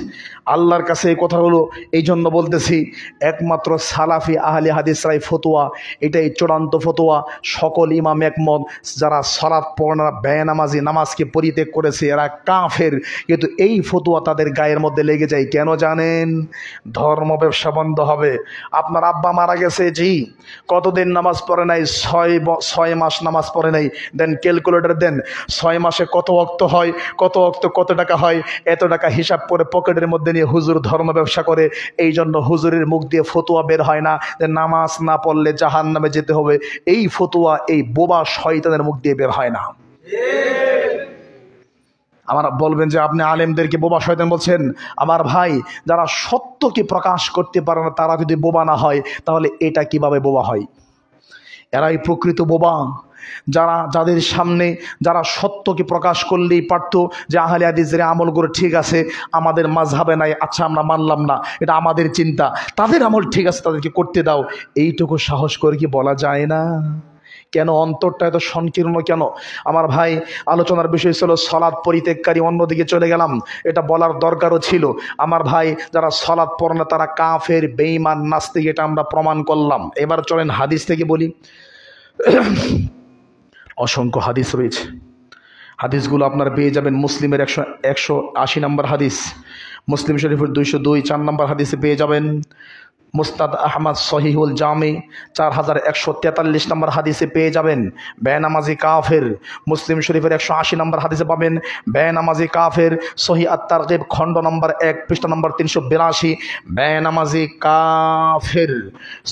আল্লাহর কাছে। এই কথাগুলো এই জন্য বলতেছি, একমাত্র সালাফি আহলে হাদিসরাই ফতোয়া, এটাই চূড়ান্ত ফতোয়া, সকল ইমাম একমত, যারা সালাত পড়ে না, বেনামাজি, নামাজকে পরিত্যাগ করেছে, এরা কাফের। কিন্তু এই ফতোয়া তাদের গায়ের মধ্যে লেগে যায় কেন জানেন? ধর্ম ব্যবসা বন্ধ হবে। আপনার আব্বা মারা গেছে, জি, কতদিন নামাজ পড়ে নাই? 6 মাস নামাজ পড়ে নাই। দেন ক্যালকুলেটর দেন, 6 মাসে কত ওয়াক্ত হয়, কত ওয়াক্ত কত টাকা হয়, এত টাকা হিসাব করে পকেটের মধ্যে নিয়ে হুজুর ধর্ম ব্যবসা করে। এই জন্য হুজুরের মুখ দিয়ে ফতোয়া বের হয় না যে নামাজ না পড়লে জাহান্নামে যেতে হবে। এই ফতোয়া এই বোবা শয়তানের মুখ দিয়ে বের হয় না। আমার বলবেন যে আপনি আলেমদেরকে বোবা শয়তান বলছেন। আমার ভাই, যারা সত্যকে প্রকাশ করতে পারে না, তারা যদি বোবা না হয়, তাহলে এটা কিভাবে বোবা হয়? এরাই প্রকৃত বোবা। যাদের সামনে যারা সত্যকে প্রকাশ করলেই পারত যে আহলে হাদিসের আমল করে ঠিক আছে, আমাদের মাযহাবে নাই, আচ্ছা আমরা মানলাম না, এটা আমাদের চিন্তা, তাদের আমল ঠিক আছে, তাদেরকে করতে দাও, এইটুকু সাহস করে কি বলা যায় না? কেন অন্তরটা এত সংকীর্ণ কেন? আমার ভাই, আলোচনার বিষয় ছিল সালাত পরিত্যাগকারী, অন্যদিকে চলে গেলাম, এটা বলার দরকারও ছিল। আমার ভাই, যারা সালাত পড়ে না তারা কাফের, বেঈমান, নাস্তিক, এটা আমরা প্রমাণ করলাম। এবার চলেন হাদিস থেকে বলি। অসংখ্য হাদিস রয়েছে, হাদিসগুলো আপনারা পেয়ে যাবেন মুসলিমের 180 নম্বর হাদিস, মুসলিম শরীফের 202 4 নম্বর হাদিসে পেয়ে যাবেন, মুস্তাদ আহমদ সহিহুল জামি 4143 নম্বর হাদিসে পেয়ে যাবেন বেনামাজি কাফের। মুসলিম শরীফের 180 নম্বর হাদিসে পাবেন বেনামাজি কাফের। সহি আত-তারগিব খণ্ড নম্বর 1 পৃষ্ঠা নম্বর 382 বেনামাজি কাফের।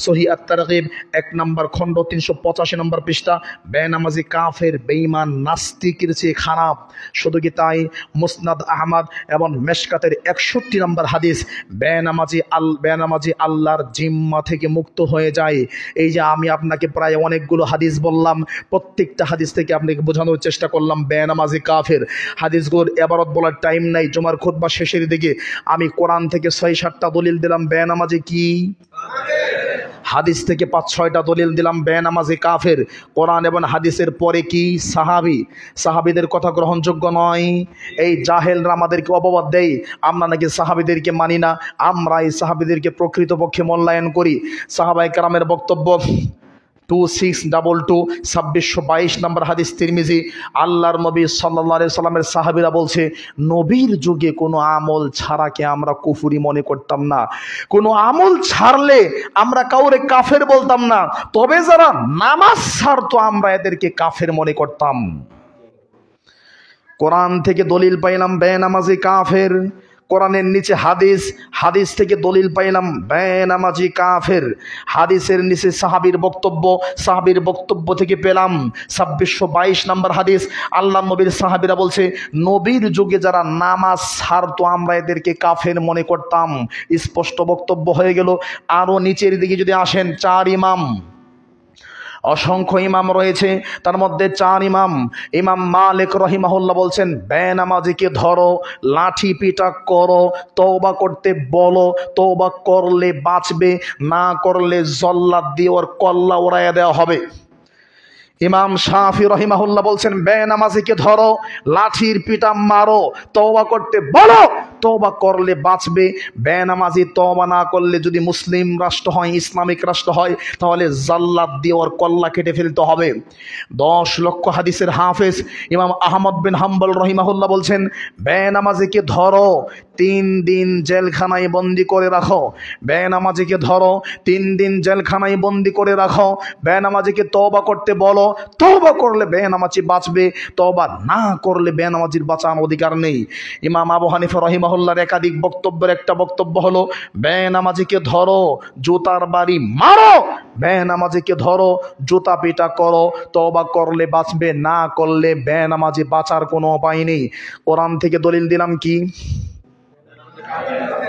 সহি আত-তারগিব 1 নম্বর খণ্ড 385 নম্বর পৃষ্ঠা, বেনামাজি কাফের, বেঈমান, নাস্তিকের চেয়ে খারাপ। শুধু কি তাই, মুসনাদ আহমদ এবং মেশকাতের 61 নম্বর হাদিস, বেনামাজি আল্লাহর জিম্মা থেকে মুক্ত হয়ে যায়। এই যে আমি আপনাকে প্রায় অনেকগুলো হাদিস বললাম, প্রত্যেকটা হাদিস থেকে আপনাকে বোঝানোর চেষ্টা করলাম বেনামাজি কাফের। হাদিসগুলোর এবারত বলার টাইম নাই, জুমার খুতবা শেষের দিকে আমি কোরআন থেকে 6-7টা দলিল দিলাম বেনামাজি কি, হাদিস থেকে 5-6টা দলিল দিলাম বেনামাজি কাফের। কোরআন এবং হাদিসের পরে কি সাহাবীদের কথা গ্রহণযোগ্য নয়। এই জাহেলরা আমাদেরকে অপবাদ দেয়, আমরা নাকি সাহাবীদেরকে মানি না, আমরা এই সাহাবীদেরকে প্রকৃতপক্ষে মূল্যায়ন করি। সাহাবায়ে কেরামের বক্তব্য 2622 2622 নম্বর হাদিস, তিরমিজি। আল্লাহর নবী সাল্লাল্লাহু আলাইহি সাল্লামের সাহাবীরা বলছে, নবীর যুগে কোনো আমল ছাড়াকে আমরা কুফরি মনে করতাম না, কোনো আমল ছাড়লে আমরা কাউরে কাফের বলতাম না, তবে যারা নামাজ ছাড়তো আমরা এদেরকে কাফের মনে করতাম। কোরআন থেকে দলিল পাইলাম বেনামাজি কাফের, কোরআনের নিচে হাদিস, হাদিস থেকে দলিল পাইলাম বেনামাজি কাফের, হাদিসের নিচে সাহাবীর বক্তব্য, সাহাবীর বক্তব্য থেকে পেলাম 2622 নম্বর হাদিস। আল্লাহ নবীর সাহাবীরা বলছে, নবীর যুগে যারা নামাজ ছাড়তো আমরা এদেরকে কাফের মনে করতাম। স্পষ্ট বক্তব্য হয়ে গেল। আরও নিচের দিকে যদি আসেন, 4 ইমাম, অসংখ্য ইমাম রয়েছে, তার মধ্যে 4 ইমাম। ইমাম মালিক রহিমাহুল্লাহ বলছেন, বেনামাজিকে ধরো, লাঠি পিটা করো, তওবা করতে বলো, তওবা করলে বাঁচবে, না করলে জল্লাদ দিয়ে ওর কল্লা উড়াইয়া দেওয়া হবে। ইমাম শাফি রহিমাহুল্লাহ বলছেন, বেনামাজিকে ধরো, লাঠির পিটা মারো, তওবা করতে বলো, তওবা করলে বাঁচবে। বেনামাজি তওবা না করলে যদি মুসলিম রাষ্ট্র হয়, ইসলামিক রাষ্ট্র হয়, তাহলে জাল্লাদ দিয়ে ওর কল্লা কেটে ফেলতে হবে। 10 লক্ষ হাদিসের হাফেজ ইমাম আহমদ বিন হাম্বল রহিমাহুল্লাহ বলছেন, বেনামাজিকে ধরো, 3 দিন জেলখানায় বন্দি করে রাখো। বেনামাজিকে ধরো, 3 দিন জেলখানায় বন্দি করে রাখো। বেনামাজিকে তওবা করতে বলো, তওবা করলে বেনামাজি বাঁচবে, তওবা না করলে বেনামাজির বাঁচার অধিকার নেই। ইমাম আবু হানিফা রহিমাহুল্লাহর একাধিক বক্তব্যের একটা বক্তব্য হলো, বেনামাজিকে ধরো, জুতার বাড়ি মারো, বেনামাজিকে ধরো, জুতা পিটা করো, তওবা করলে বাঁচবে, না করলে বেনামাজি বাঁচার কোনো উপায় নেই। কোরআন থেকে দলিল দিলাম কি?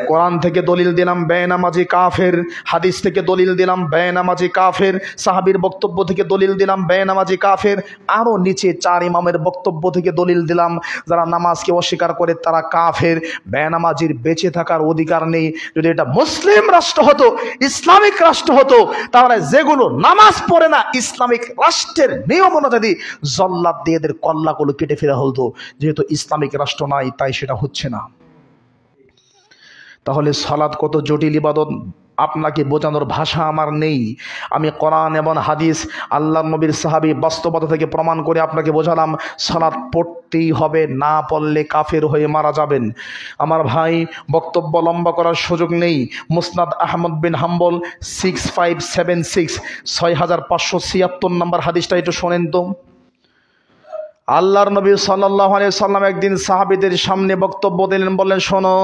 কোরআন থেকে দলিল দিলাম বেনামাজি কাফের, হাদিস থেকে দলিল দিলাম বেনামাজি কাফের, সাহাবীর বক্তব্য থেকে দলিল দিলাম বেনামাজি কাফের, আরো নিচে 4 ইমামের বক্তব্য থেকে দলিল দিলাম যারা নামাজকে অস্বীকার করে তারা কাফের। বেনামাজির বেঁচে থাকার অধিকার নেই। যদি এটা মুসলিম রাষ্ট্র হতো, ইসলামিক রাষ্ট্র হতো, তাহলে যেগুলো নামাজ পড়ে না, ইসলামিক রাষ্ট্রের নিয়ম অনুযায়ী জল্লাদ দিয়ে এদের কল্লাগুলো কেটে ফেলা হতো। যেহেতু ইসলামিক রাষ্ট্র নাই, তাই সেটা হচ্ছে না। তাহলে সালাত কত জটিল ইবাদত, আপনাকে বোঝানোর ভাষা আমার নেই। আমি কোরআন এবং হাদিস, আল্লাহর নবীর সাহাবী বাস্তবতা থেকে প্রমাণ করে আপনাকে বোঝালাম সালাত পড়তেই হবে, না পড়লে কাফের হয়ে মারা যাবেন। আমার ভাই, বক্তব্য লম্বা করার সুযোগ নেই। মুসনাদ আহমদ বিন হাম্বল 6576, 6576 নম্বর হাদিসটা একটু শোনেন তো। আল্লাহর নবী সাল্লাল্লাহু আলাইহি সাল্লাম একদিন সাহাবীদের সামনে বক্তব্য দিলেন, বললেন, শোনো,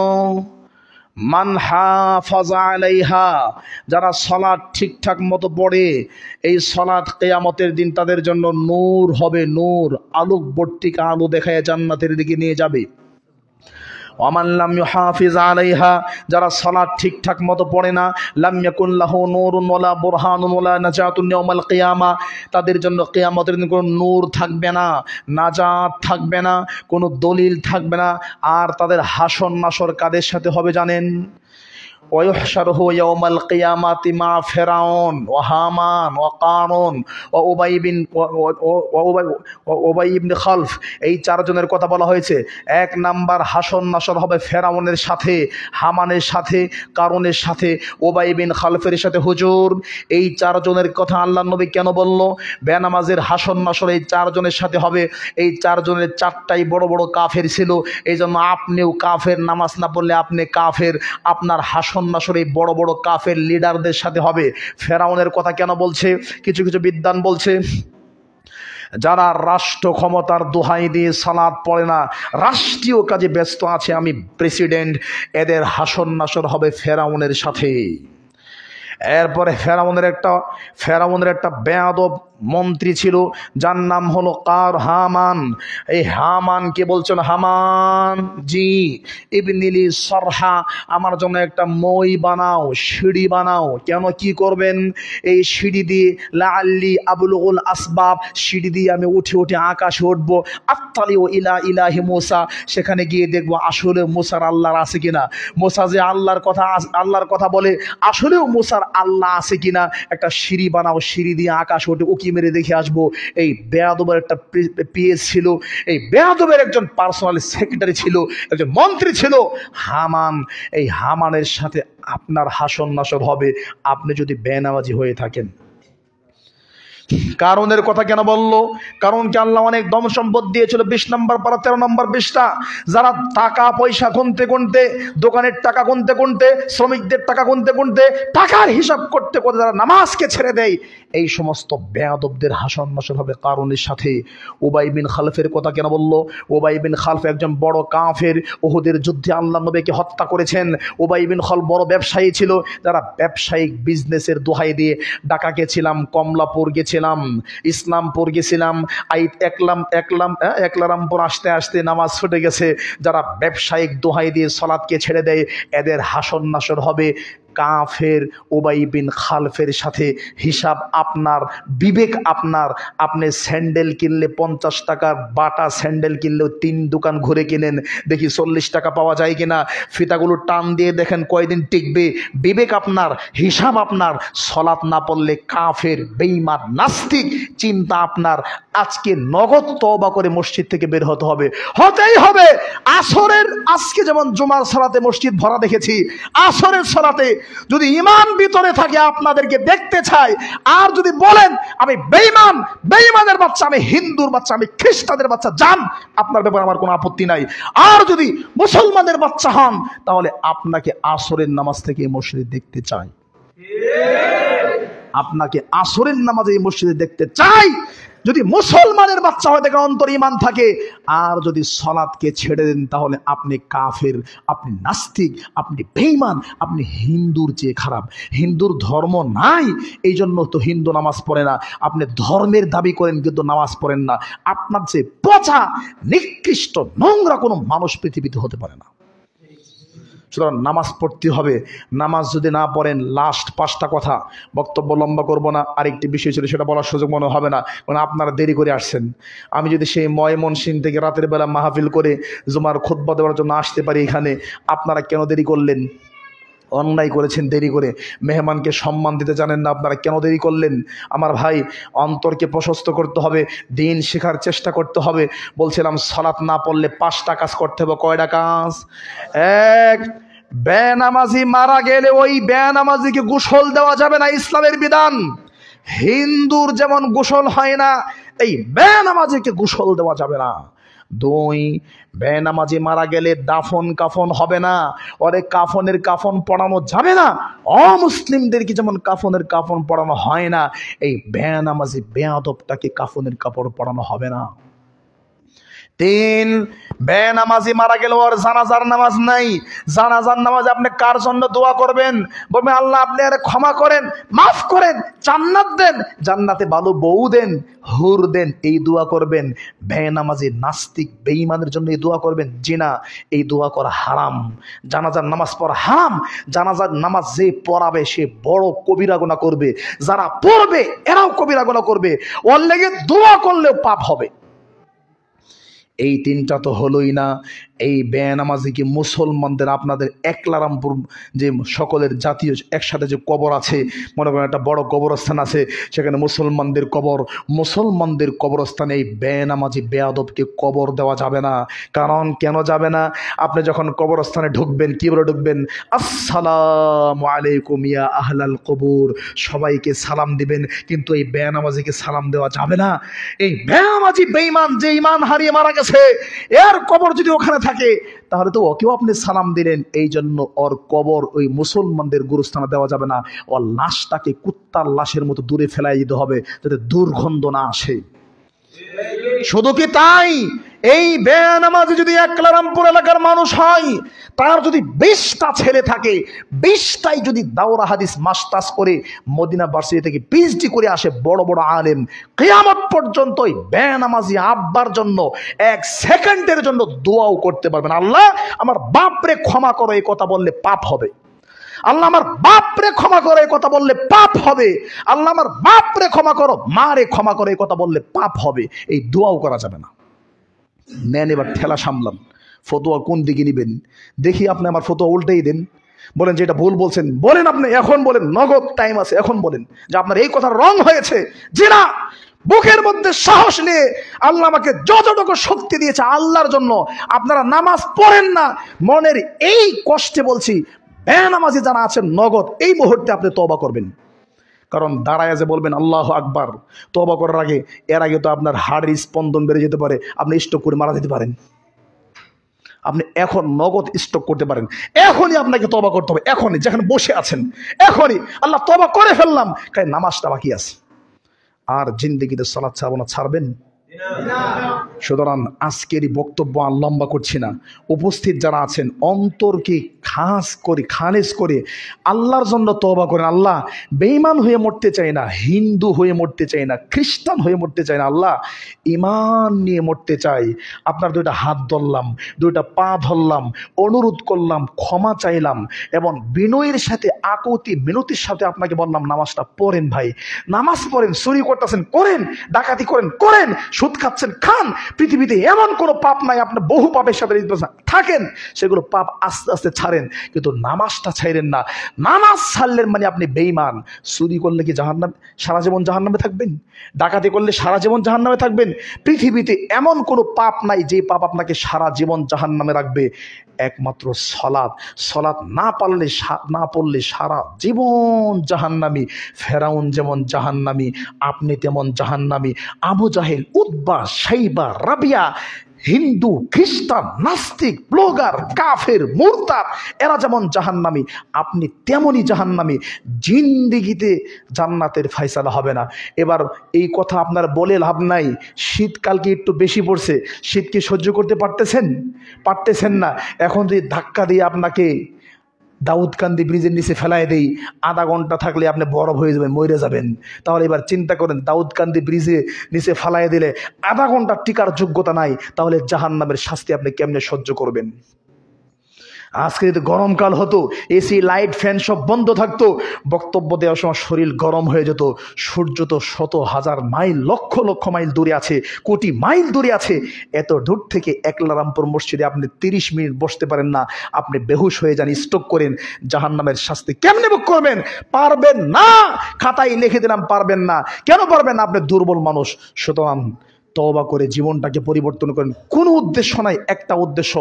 মান হাফাজা আলাইহা, যারা সালাত ঠিকঠাক মতো পড়ে, এই সালাত কিয়ামতের দিন তাদের জন্য নূর হবে, নূর, আলোকবর্তিকা, আলো দেখায় জান্নাতের দিকে নিয়ে যাবে। ওয়ামান লাম ইউহাফিজ আলাইহা, যারা সালাত ঠিকঠাক মতো পড়ে না, লাম ইয়াকুন লাহু নূরুন ওয়ালা বুরহানুন ওয়ালা নাজাতুন ইয়াউমাল কিয়ামা, তাদের জন্য কিয়ামতের দিন কোনো নূর থাকবে না, নাজাত থাকবে না, কোনো দলিল থাকবে না। আর তাদের হাসর নাসর কাদের সাথে হবে জানেন? ওয়াইহশারহু ইয়াউমাল কিয়ামাতি মা ফিরআউন ওয়া হামান ওয়া কারুন ওয়া উবাই ইবনে খালফ, এই 4 জনের কথা বলা হয়েছে। 1 নাম্বার হাসর নাসর হবে ফেরাউনের সাথে, হামানের সাথে, কারুনের সাথে, উবাই বিন খালফের সাথে। হুজুর, এই 4 জনের কথা আল্লাহর নবী কেন বলল? বেনামাজের হাসর নাসর এই 4 জনের সাথে হবে। এই 4 জনের 4টাই বড় বড় কাফের ছিল, এই জন্য আপনিও কাফের, নামাজ না পড়লে আপনি কাফের। আপনার হাসর নাসর এই বড় বড় কাফের লিডারদের সাথে হবে। ফেরাউনের কথা কেন বলছে? কিছু কিছু বিদ্বান বলছে, যারা রাষ্ট্র ক্ষমতার দোহাই দিয়ে সালাত পড়ে না, রাষ্ট্রীয় কাজে ব্যস্ত আছে, আমি প্রেসিডেন্ট, এদের হাসর নাসর হবে ফেরাউনের সাথে। এরপরে ফেরাউনের একটা বেয়াদব মন্ত্রী ছিল, যার নাম হলো হামান। এই হামানকে বলছেন, হামান জি ইবনিলি সরহা, আমার জন্য একটা মই বানাও, সিঁড়ি বানাও। কেন, কি করবেন? এই সিঁড়ি দিয়ে লাআল্লি আবলুগুল আসবাব, সিঁড়ি দিয়ে আমি উঠে উঠে আকাশে উঠবো। আত্তালিউ ইলা ইলাহি মুসা, সেখানে গিয়ে দেখবো আসলে মুসার আল্লাহর আছে কিনা। মুসা যে আল্লাহর কথা বলে, আসলেও মুসার আল্লাহ আছে কিনা। একটা সিঁড়ি বানাও, সিঁড়ি দিয়ে আকাশ ওঠে, উকি মেরে দেখে আসবো। এই বেয়াদবের একটা পিএস ছিল, এই বেয়াদবের একজন পার্সোনাল সেক্রেটারি ছিল, একজন মন্ত্রী ছিল হামান। এই হামানের সাথে আপনার হাসর নাসর হবে আপনি যদি বেনামাজি হয়ে থাকেন। কারণের কথা কেন বললো? কারণ কি আল্লাহ অনেক দম সম্পদ দিয়েছিল। 20 নম্বর পারা 13 নম্বর পৃষ্ঠা। যারা টাকা পয়সা গুনতে গুনতে, দোকানের টাকা গুনতে গুনতে, শ্রমিকদের টাকা গুনতে গুনতে, টাকার হিসাব করতে করতে যারা নামাজকে ছেড়ে দেয়, এই সমস্ত বেয়াদবদের হাসর নাসর হবে কারণের সাথে। উবাই বিন খালফের কথা কেন বললো? উবাই বিন খালফ একজন বড় কাফের, উহুদের যুদ্ধে আল্লাহ নবীকে হত্যা করেছেন। উবাই বিন খালফ বড় ব্যবসায়ী ছিল, যারা ব্যবসায়িক বিজনেসের দোহাই দিয়ে ঢাকা গেছিলাম, কমলাপুর গেছিলাম, ইসলামপুর গেছিলাম, একলারামপুর আসতে আসতে নামাজ ছুটে গেছে। যারা ব্যবসায়িক দোহাই দিয়ে সালাতকে ছেড়ে দেয়, এদের হাসর নাসর হবে কাফের উবাই বিন খালফের সাথে হিসাব আপনার, বিবেক আপনার। আপনি স্যান্ডেল কিনলে 50 টাকার বাটা স্যান্ডেল কিনলেও 3 দোকান ঘুরে কিনেন, দেখি 40 টাকা পাওয়া যায় কিনা, ফিতাগুলো টান দিয়ে দেখেন কয়দিন টিকবে। বিবেক আপনার, হিসাব আপনার। সলাত না পড়লে কাফের, বেঈমান, নাস্তিক চিন্তা আপনার। আজকে নগদ তওবা করে মসজিদ থেকে বের হতে হবে, হতেই হবে। আসরের আজকে যেমন জুমার সালাতে মসজিদ ভরা দেখেছি, আসরের সালাতে যদি ঈমান ভিতরে থাকে আপনাদেরকে দেখতে চাই। আর যদি বলেন আমি বেঈমান, বেঈমানের বাচ্চা, আমি হিন্দুর বাচ্চা, আমি খ্রিস্টানদের বাচ্চা, যান, আপনার ব্যাপারে আমার কোনো আপত্তি নাই। আর যদি মুসলমানের বাচ্চা হন তাহলে আপনাকে আসরের নামাজ থেকে মসজিদে দেখতে চাই, আপনাকে আসরের নামাজে এই মসজিদে দেখতে চাই। যদি মুসলমানের বাচ্চা হয় দেখেন অন্তর ঈমান থাকে। আর যদি সালাতকে ছেড়ে দেন তাহলে আপনি কাফের, আপনি নাস্তিক, আপনি বেঈমান, আপনি হিন্দুর চেয়ে খারাপ। হিন্দুর ধর্ম নাই, এই জন্য তো হিন্দু নামাজ পড়ে না। আপনি ধর্মের দাবি করেন কিন্তু নামাজ পড়েন না। আপনার চেয়ে পচা, নিকৃষ্ট, নোংরা কোনো মানুষ পৃথিবীতে হতে পারে না। সুতরাং নামাজ পড়তে হবে। নামাজ যদি না পড়েন, লাস্ট 5টা কথা, বক্তব্য লম্বা করব না, আরেকটি বিষয় ছিল সেটা বলার সুযোগ মনে হবে না, কারণ আপনারা দেরি করে আসছেন। আমি যদি সেই ময়মনসিংহ থেকে রাতের বেলা মাহফিল করে জুমার খুতবা দেওয়ার জন্য আসতে পারি এখানে, আপনারা কেন দেরি করলেন? অন্যায় করেছেন দেরি করে। মেহমানকে সম্মান দিতে জানেন না, আপনারা কেন দেরি করলেন? আমার ভাই, অন্তরকে প্রশস্ত করতে হবে, দিন শেখার চেষ্টা করতে হবে। বলছিলাম সালাত না পড়লে 5টা কাজ করতে হবে। কয়টা কাজ? 1, বেনামাজি মারা গেলে ওই বেনামাজিকে গোসল দেওয়া যাবে না, ইসলামের বিধান। হিন্দুর যেমন গোসল হয় না, এই বেনামাজিকে গোসল দেওয়া যাবে না। 2, বেনামাজি মারা গেলে দাফন কাফন হবে না, ওরে কাফনের কাফন পড়ানো যাবে না। অমুসলিমদেরকে যেমন কাফনের কাফন পড়ানো হয় না, এই বেনামাজি বেয়াদবটাকে কাফনের কাপড় পড়ানো হবে না। 3, বেনামাজি মারা গেল ওর জানাজার নামাজ নাই। জানাজার নামাজ আপনি কার জন্য দোয়া করবেন? বলবেন আল্লাহ আপনি আরে ক্ষমা করেন, মাফ করেন, জান্নাত দেন, জান্নাতে ভালো বউ দেন, হুর দেন, এই দোয়া করবেন। বেনামাজি নাস্তিক বেঈমানের জন্য এই দোয়া করবেন? জিনা, এই দোয়া করা হারাম। জানাজার নামাজ পড়া হারাম। জানাজার নামাজ যে পড়াবে সে বড় কবিরা গুনাহ করবে, যারা পড়বে এরাও কবিরা গুনাহ করবে, ওর লেগে দোয়া করলেও পাপ হবে। এই 3টা তো হলোই না। এই বেনামাজিকে মুসলমানদের, আপনাদের একলারামপুর যে সকলের জাতীয় একসাথে যে কবর আছে, মনে করেন একটা বড় কবরস্থান আছে, সেখানে মুসলমানদের কবর, মুসলমানদের কবরস্থানে এই বেনামাজি বেয়াদবকে কবর দেওয়া যাবে না। কারণ কেন যাবে না? আপনি যখন কবরস্থানে ঢুকবেন কি বলে ঢুকবেন? আসসালামু আলাইকুম ইয়া আহলাল কবর, সবাইকে সালাম দিবেন, কিন্তু এই বেনামাজিকে সালাম দেওয়া যাবে না। এই বেনামাজি বেঈমান যে ঈমান হারিয়ে মারা গেছে, এর কবর যদি ওখানে থাকে তাহলে তো ওকেও আপনি সালাম দিলেন। এই জন্য ওর কবর ওই মুসলমানদের গুরুস্থানে দেওয়া যাবে না। ওর লাশটাকে কুত্তার লাশের মতো দূরে ফেলাই দিতে হবে, যাতে দুর্গন্ধ না আসে। শুধু কি তাই? এই বেনামাজি যদি একলারামপুর এলাকার মানুষ হয়, তার যদি 20টা ছেলে থাকে, 20টাই যদি দাওরা হাদিস মাস্টার্স করে মদিনা ভার্সিটি থেকে পিএইচডি করে আসে, বড় বড় আলেম, কিয়ামত পর্যন্ত এই বেনামাজি আব্বার জন্য 1 সেকেন্ডের জন্য দোয়াও করতে পারবেন। আল্লাহ আমার বাপরে ক্ষমা করো, এই কথা বললে পাপ হবে। আল্লাহ আমার বাপরে ক্ষমা করো, এই কথা বললে পাপ হবে। আল্লাহ আমার বাপরে ক্ষমা করো, মারে ক্ষমা করো, এই কথা বললে পাপ হবে। এই দোয়াও করা যাবে না। নেন এবার ঠেলা সামলান, ফতোয়া কোন দিকে নেবেন দেখি। আপনি আমার ফতোয়া উল্টেই দেন, বলেন যে এটা ভুল বলছেন, বলেন আপনি এখন বলেন, নগদ টাইম আছে, এখন বলেন যে আপনার এই কথা রং হয়েছে। যে না, বুকের মধ্যে সাহস নিয়ে আল্লাহ আমাকে যতটুকু শক্তি দিয়েছে আল্লাহর জন্য আপনারা নামাজ পড়েন না, মনের এই কষ্টে বলছি, বেনামাজি যারা আছেন নগদ এই মুহূর্তে আপনি তওবা করবেন। কারণ দাঁড়ায় যে বলবেন আল্লাহু আকবার তওবা করার আগে, এর আগে তো আপনার হার্টের স্পন্দন বেড়ে যেতে পারে, আপনি স্ট্রোক করে মারা যেতে পারেন। আপনি এখন নগদ স্টক করতে পারেন, এখনই আপনাকে তওবা করতে হবে, এখনই যেখানে বসে আছেন, এখনই আল্লাহ তওবা করে ফেললাম, কারণ নামাজটা বাকি আছে। আর জিন্দেগিতে সালাত ছাড়বো না, ছাড়বেন? সুতরাং আজকের এই বক্তব্য আর লম্বা করছি না। উপস্থিত যারা আছেন অন্তরকে খালেজ করে আল্লাহর জন্য তওবা করেন। আল্লাহ, বেঈমান হয়ে মরতে চাই না, হিন্দু হয়ে মরতে চাই না, খ্রিস্টান হয়ে মরতে চাই না, আল্লাহ ঈমান নিয়ে মরতে চাই। আপনার দুইটা হাত ধরলাম, দুইটা পা ধরলাম, অনুরোধ করলাম, ক্ষমা চাইলাম এবং বিনয়ের সাথে আকুতি মিনতির সাথে আপনাকে বললাম নামাজটা পড়েন ভাই, নামাজ পড়েন। চুরি করতেছেন করেন, ডাকাতি করেন, সুদ খাচ্ছেন খান। পৃথিবীতে এমন কোনো পাপ নাই আপনি বহু পাপের সাথে থাকেন, সেগুলো পাপ আস্তে আস্তে ছাড়েন, কিন্তু নামাজটা ছাইরেন না। নামাজ ছাড়লেন মানে আপনি বেঈমান। চুরি করলে কি জাহান্নামে সারা জীবন জাহান্নামে থাকবেন? ডাকাতি করলে সারা জীবন জাহান্নামে থাকবেন? পৃথিবীতে এমন কোনো পাপ নাই যে পাপ আপনাকে সারা জীবন জাহান্নামে রাখবে। একমাত্র সলাৎ না পড়লে সারা জীবন জাহান্নামী। ফেরাউন যেমন জাহান্নামী, আপনি তেমন জাহান্নামী। আবু জাহেল, উতবা, শাইবা, রাবিয়া, হিন্দু, খ্রিস্টান, নাস্তিক, ব্লগার, কাফের, মুরতাদ, এরা যেমন জাহান্নামী আপনি তেমনই জাহান্নামী। জিন্দেগিতে জান্নাতের ফয়সালা হবে না। এবার এই কথা আপনার বলে লাভ নাই। শীতকালকে একটু বেশি পড়ছে, শীতকে সহ্য করতে পারতেছেন না। এখন যদি ধাক্কা দিয়ে আপনাকে দাউদকান্দি ব্রিজের নিচে ফেলায় দেই, আধা ঘন্টা থাকলে আপনি বরফ হয়ে যাবেন, মরে যাবেন। তাহলে এবার চিন্তা করেন, দাউদকান্দি ব্রিজে নিচে ফেলায় দিলে আধা ঘন্টা টিকার যোগ্যতা নাই, তাহলে জাহান্নামের শাস্তি আপনি কেমনে সহ্য করবেন? আজকে যদি গরমকাল হতো, এসি লাইট ফ্যান সব বন্ধ থাকতো, বক্তব্য দেওয়ার সময় শরীর গরম হয়ে যেত। সূর্য তো শত হাজার মাইল, লক্ষ লক্ষ মাইল দূরে আছে, কোটি মাইল দূরে আছে। এত দূর থেকে একলারামপুর মসজিদে আপনি 30 মিনিট বসতে পারেন না, আপনি বেহুশ হয়ে যান, স্ট্রোক করেন। জাহান্নামের শাস্তি কেমনে ভোগ করবেন? পারবেন না। খাতায় লিখে দিলাম পারবেন না। কেন পারবেন না? আপনি দুর্বল মানুষ। সুতরাং তওবা করে জীবনটাকে পরিবর্তন করেন। কোনো উদ্দেশ্য নাই, একটা উদ্দেশ্য।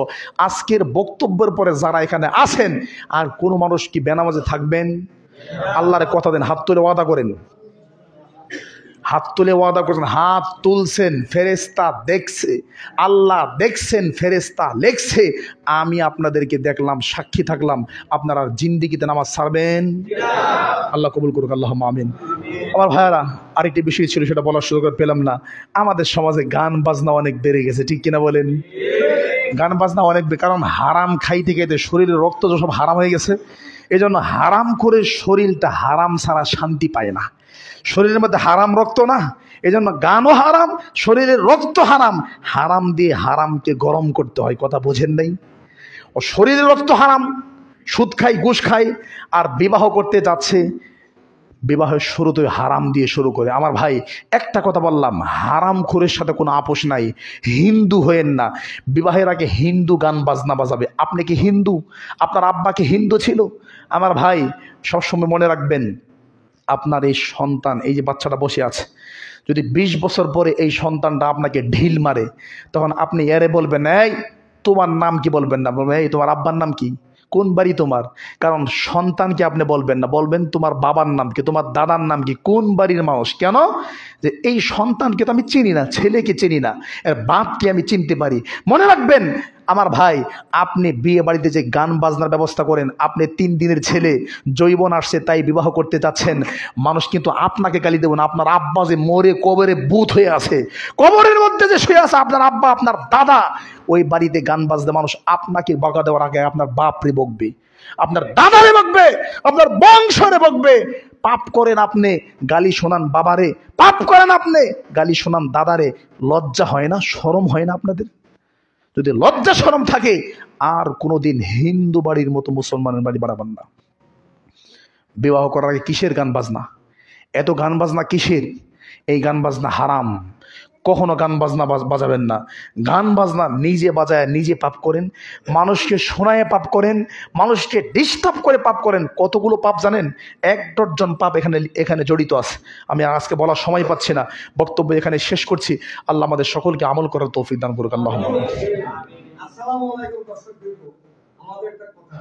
আজকের বক্তব্যের পরে যারা এখানে আছেন, আর কোনো মানুষ কি বেনামাজে থাকবেন? আল্লাহর কথা দেন, হাত তুলে ওয়াদা করেন। হাত তুলে ওয়াদা করছেন, হাত তুলছেন, ফেরেশতা দেখছে, আল্লাহ দেখছেন, ফেরেশতা লেখছে। আমি আপনাদেরকে দেখলাম, সাক্ষী থাকলাম। আপনারা জিন্দেগিতে নামাজ ছাড়বেন? আল্লাহ কবুল করুক, আল্লাহুম্মা আমিন। আমার ভাইয়ারা, আরেকটি বিষয় ছিল, সেটা বলার সুযোগ পেলাম না। আমাদের সমাজে গান বাজনা অনেক বেড়ে গেছে, ঠিক কিনা বলেন? গান বাজনা অনেক, কারণ হারাম খাইতে খাইতে শরীরের রক্ত সব হারাম হয়ে গেছে। এই জন্য হারাম করে শরীরটা হারাম ছাড়া শান্তি পায় না। শরীরের মধ্যে হারাম রক্ত না, এই জন্য গানও হারাম, শরীরের রক্ত হারাম। হারাম দিয়ে হারামকে গরম করতে হয়, কথা বোঝেন নাই? ও শরীরের রক্ত হারাম, সুদ খাই, ঘুষ খাই, আর বিবাহ করতে যাচ্ছে, বিবাহের শুরুতে হারাম দিয়ে শুরু করে। আমার ভাই, একটা কথা বললাম, হারাম খোরের সাথে কোনো আপোষ নাই। হিন্দু হয়েন না। বিবাহের আগে হিন্দু গান বাজনা বাজাবে। আপনি কি হিন্দু? আপনার আব্বা কি হিন্দু ছিল? আমার ভাই, সবসময় মনে রাখবেন, আপনার এই সন্তান, এই যে বাচ্চাটা বসে আছে, যদি 20 বছর পরে এই সন্তানটা আপনাকে ঢিল মারে, তখন আপনি এরে বলবেন, এই তোমার নাম কি? বলবেন না। বলবেন, এই তোমার আব্বার নাম কি? কোন বাড়ি তোমার? কারণ সন্তানকে আপনি বলবেন না, বলবেন তোমার বাবার নাম কি, তোমার দাদার নাম কি, কোন বাড়ির মানুষ। কেন? যে এই সন্তানকে তো আমি চিনি না, ছেলেকে চিনি না, এর বাপকে আমি চিনতে পারি। মনে রাখবেন আমার ভাই, আপনি বিয়ে বাড়িতে যে গান বাজনার ব্যবস্থা করেন, আপনি 3 দিনের ছেলে, যৌবন আসছে তাই বিবাহ করতে চাচ্ছেন, মানুষ কিন্তু আপনাকে গালি দেবেন। আপনার আব্বা যে মরে কবরে বুথ হয়ে আছে, কবরের মধ্যে যে শুয়ে আছে আপনার আব্বা, আপনার দাদা, ওই বাড়িতে গান বাজতে মানুষ আপনাকে বকা দেওয়ার আগে আপনার বাপরে বকবে, আপনার দাদারে বকবে, আপনার বংশরে বকবে। পাপ করেন আপনি, গালি শোনান বাবারে, পাপ করেন আপনি, গালি শোনান দাদারে। লজ্জা হয় না? শরম হয় না আপনাদের? যদি লজ্জা শরম থাকে, আর কোনোদিন হিন্দু বাড়ির মতো মুসলমানের বাড়ি বাড়াবেন না। বিবাহ করার আগে কিসের গান বাজনা? এত গান বাজনা কিসের? এই গান বাজনা হারাম। কখনো গান বাজনা বাজাবেন না। গান বাজনা নিজে বাজায় নিজে পাপ করেন, মানুষকে শোনায় পাপ করেন, মানুষকে ডিস্টার্ব করে পাপ করেন। কতগুলো পাপ জানেন? 1 ডজন পাপ এখানে জড়িত আছে। আমি আজকে বলার সময় পাচ্ছি না, বক্তব্য এখানে শেষ করছি। আল্লাহ আমাদের সকলকে আমল করার তৌফিক দান করুক। আল্লাহ। আসসালামু আলাইকুম দর্শকবৃন্দ, আমাদের একটা কথা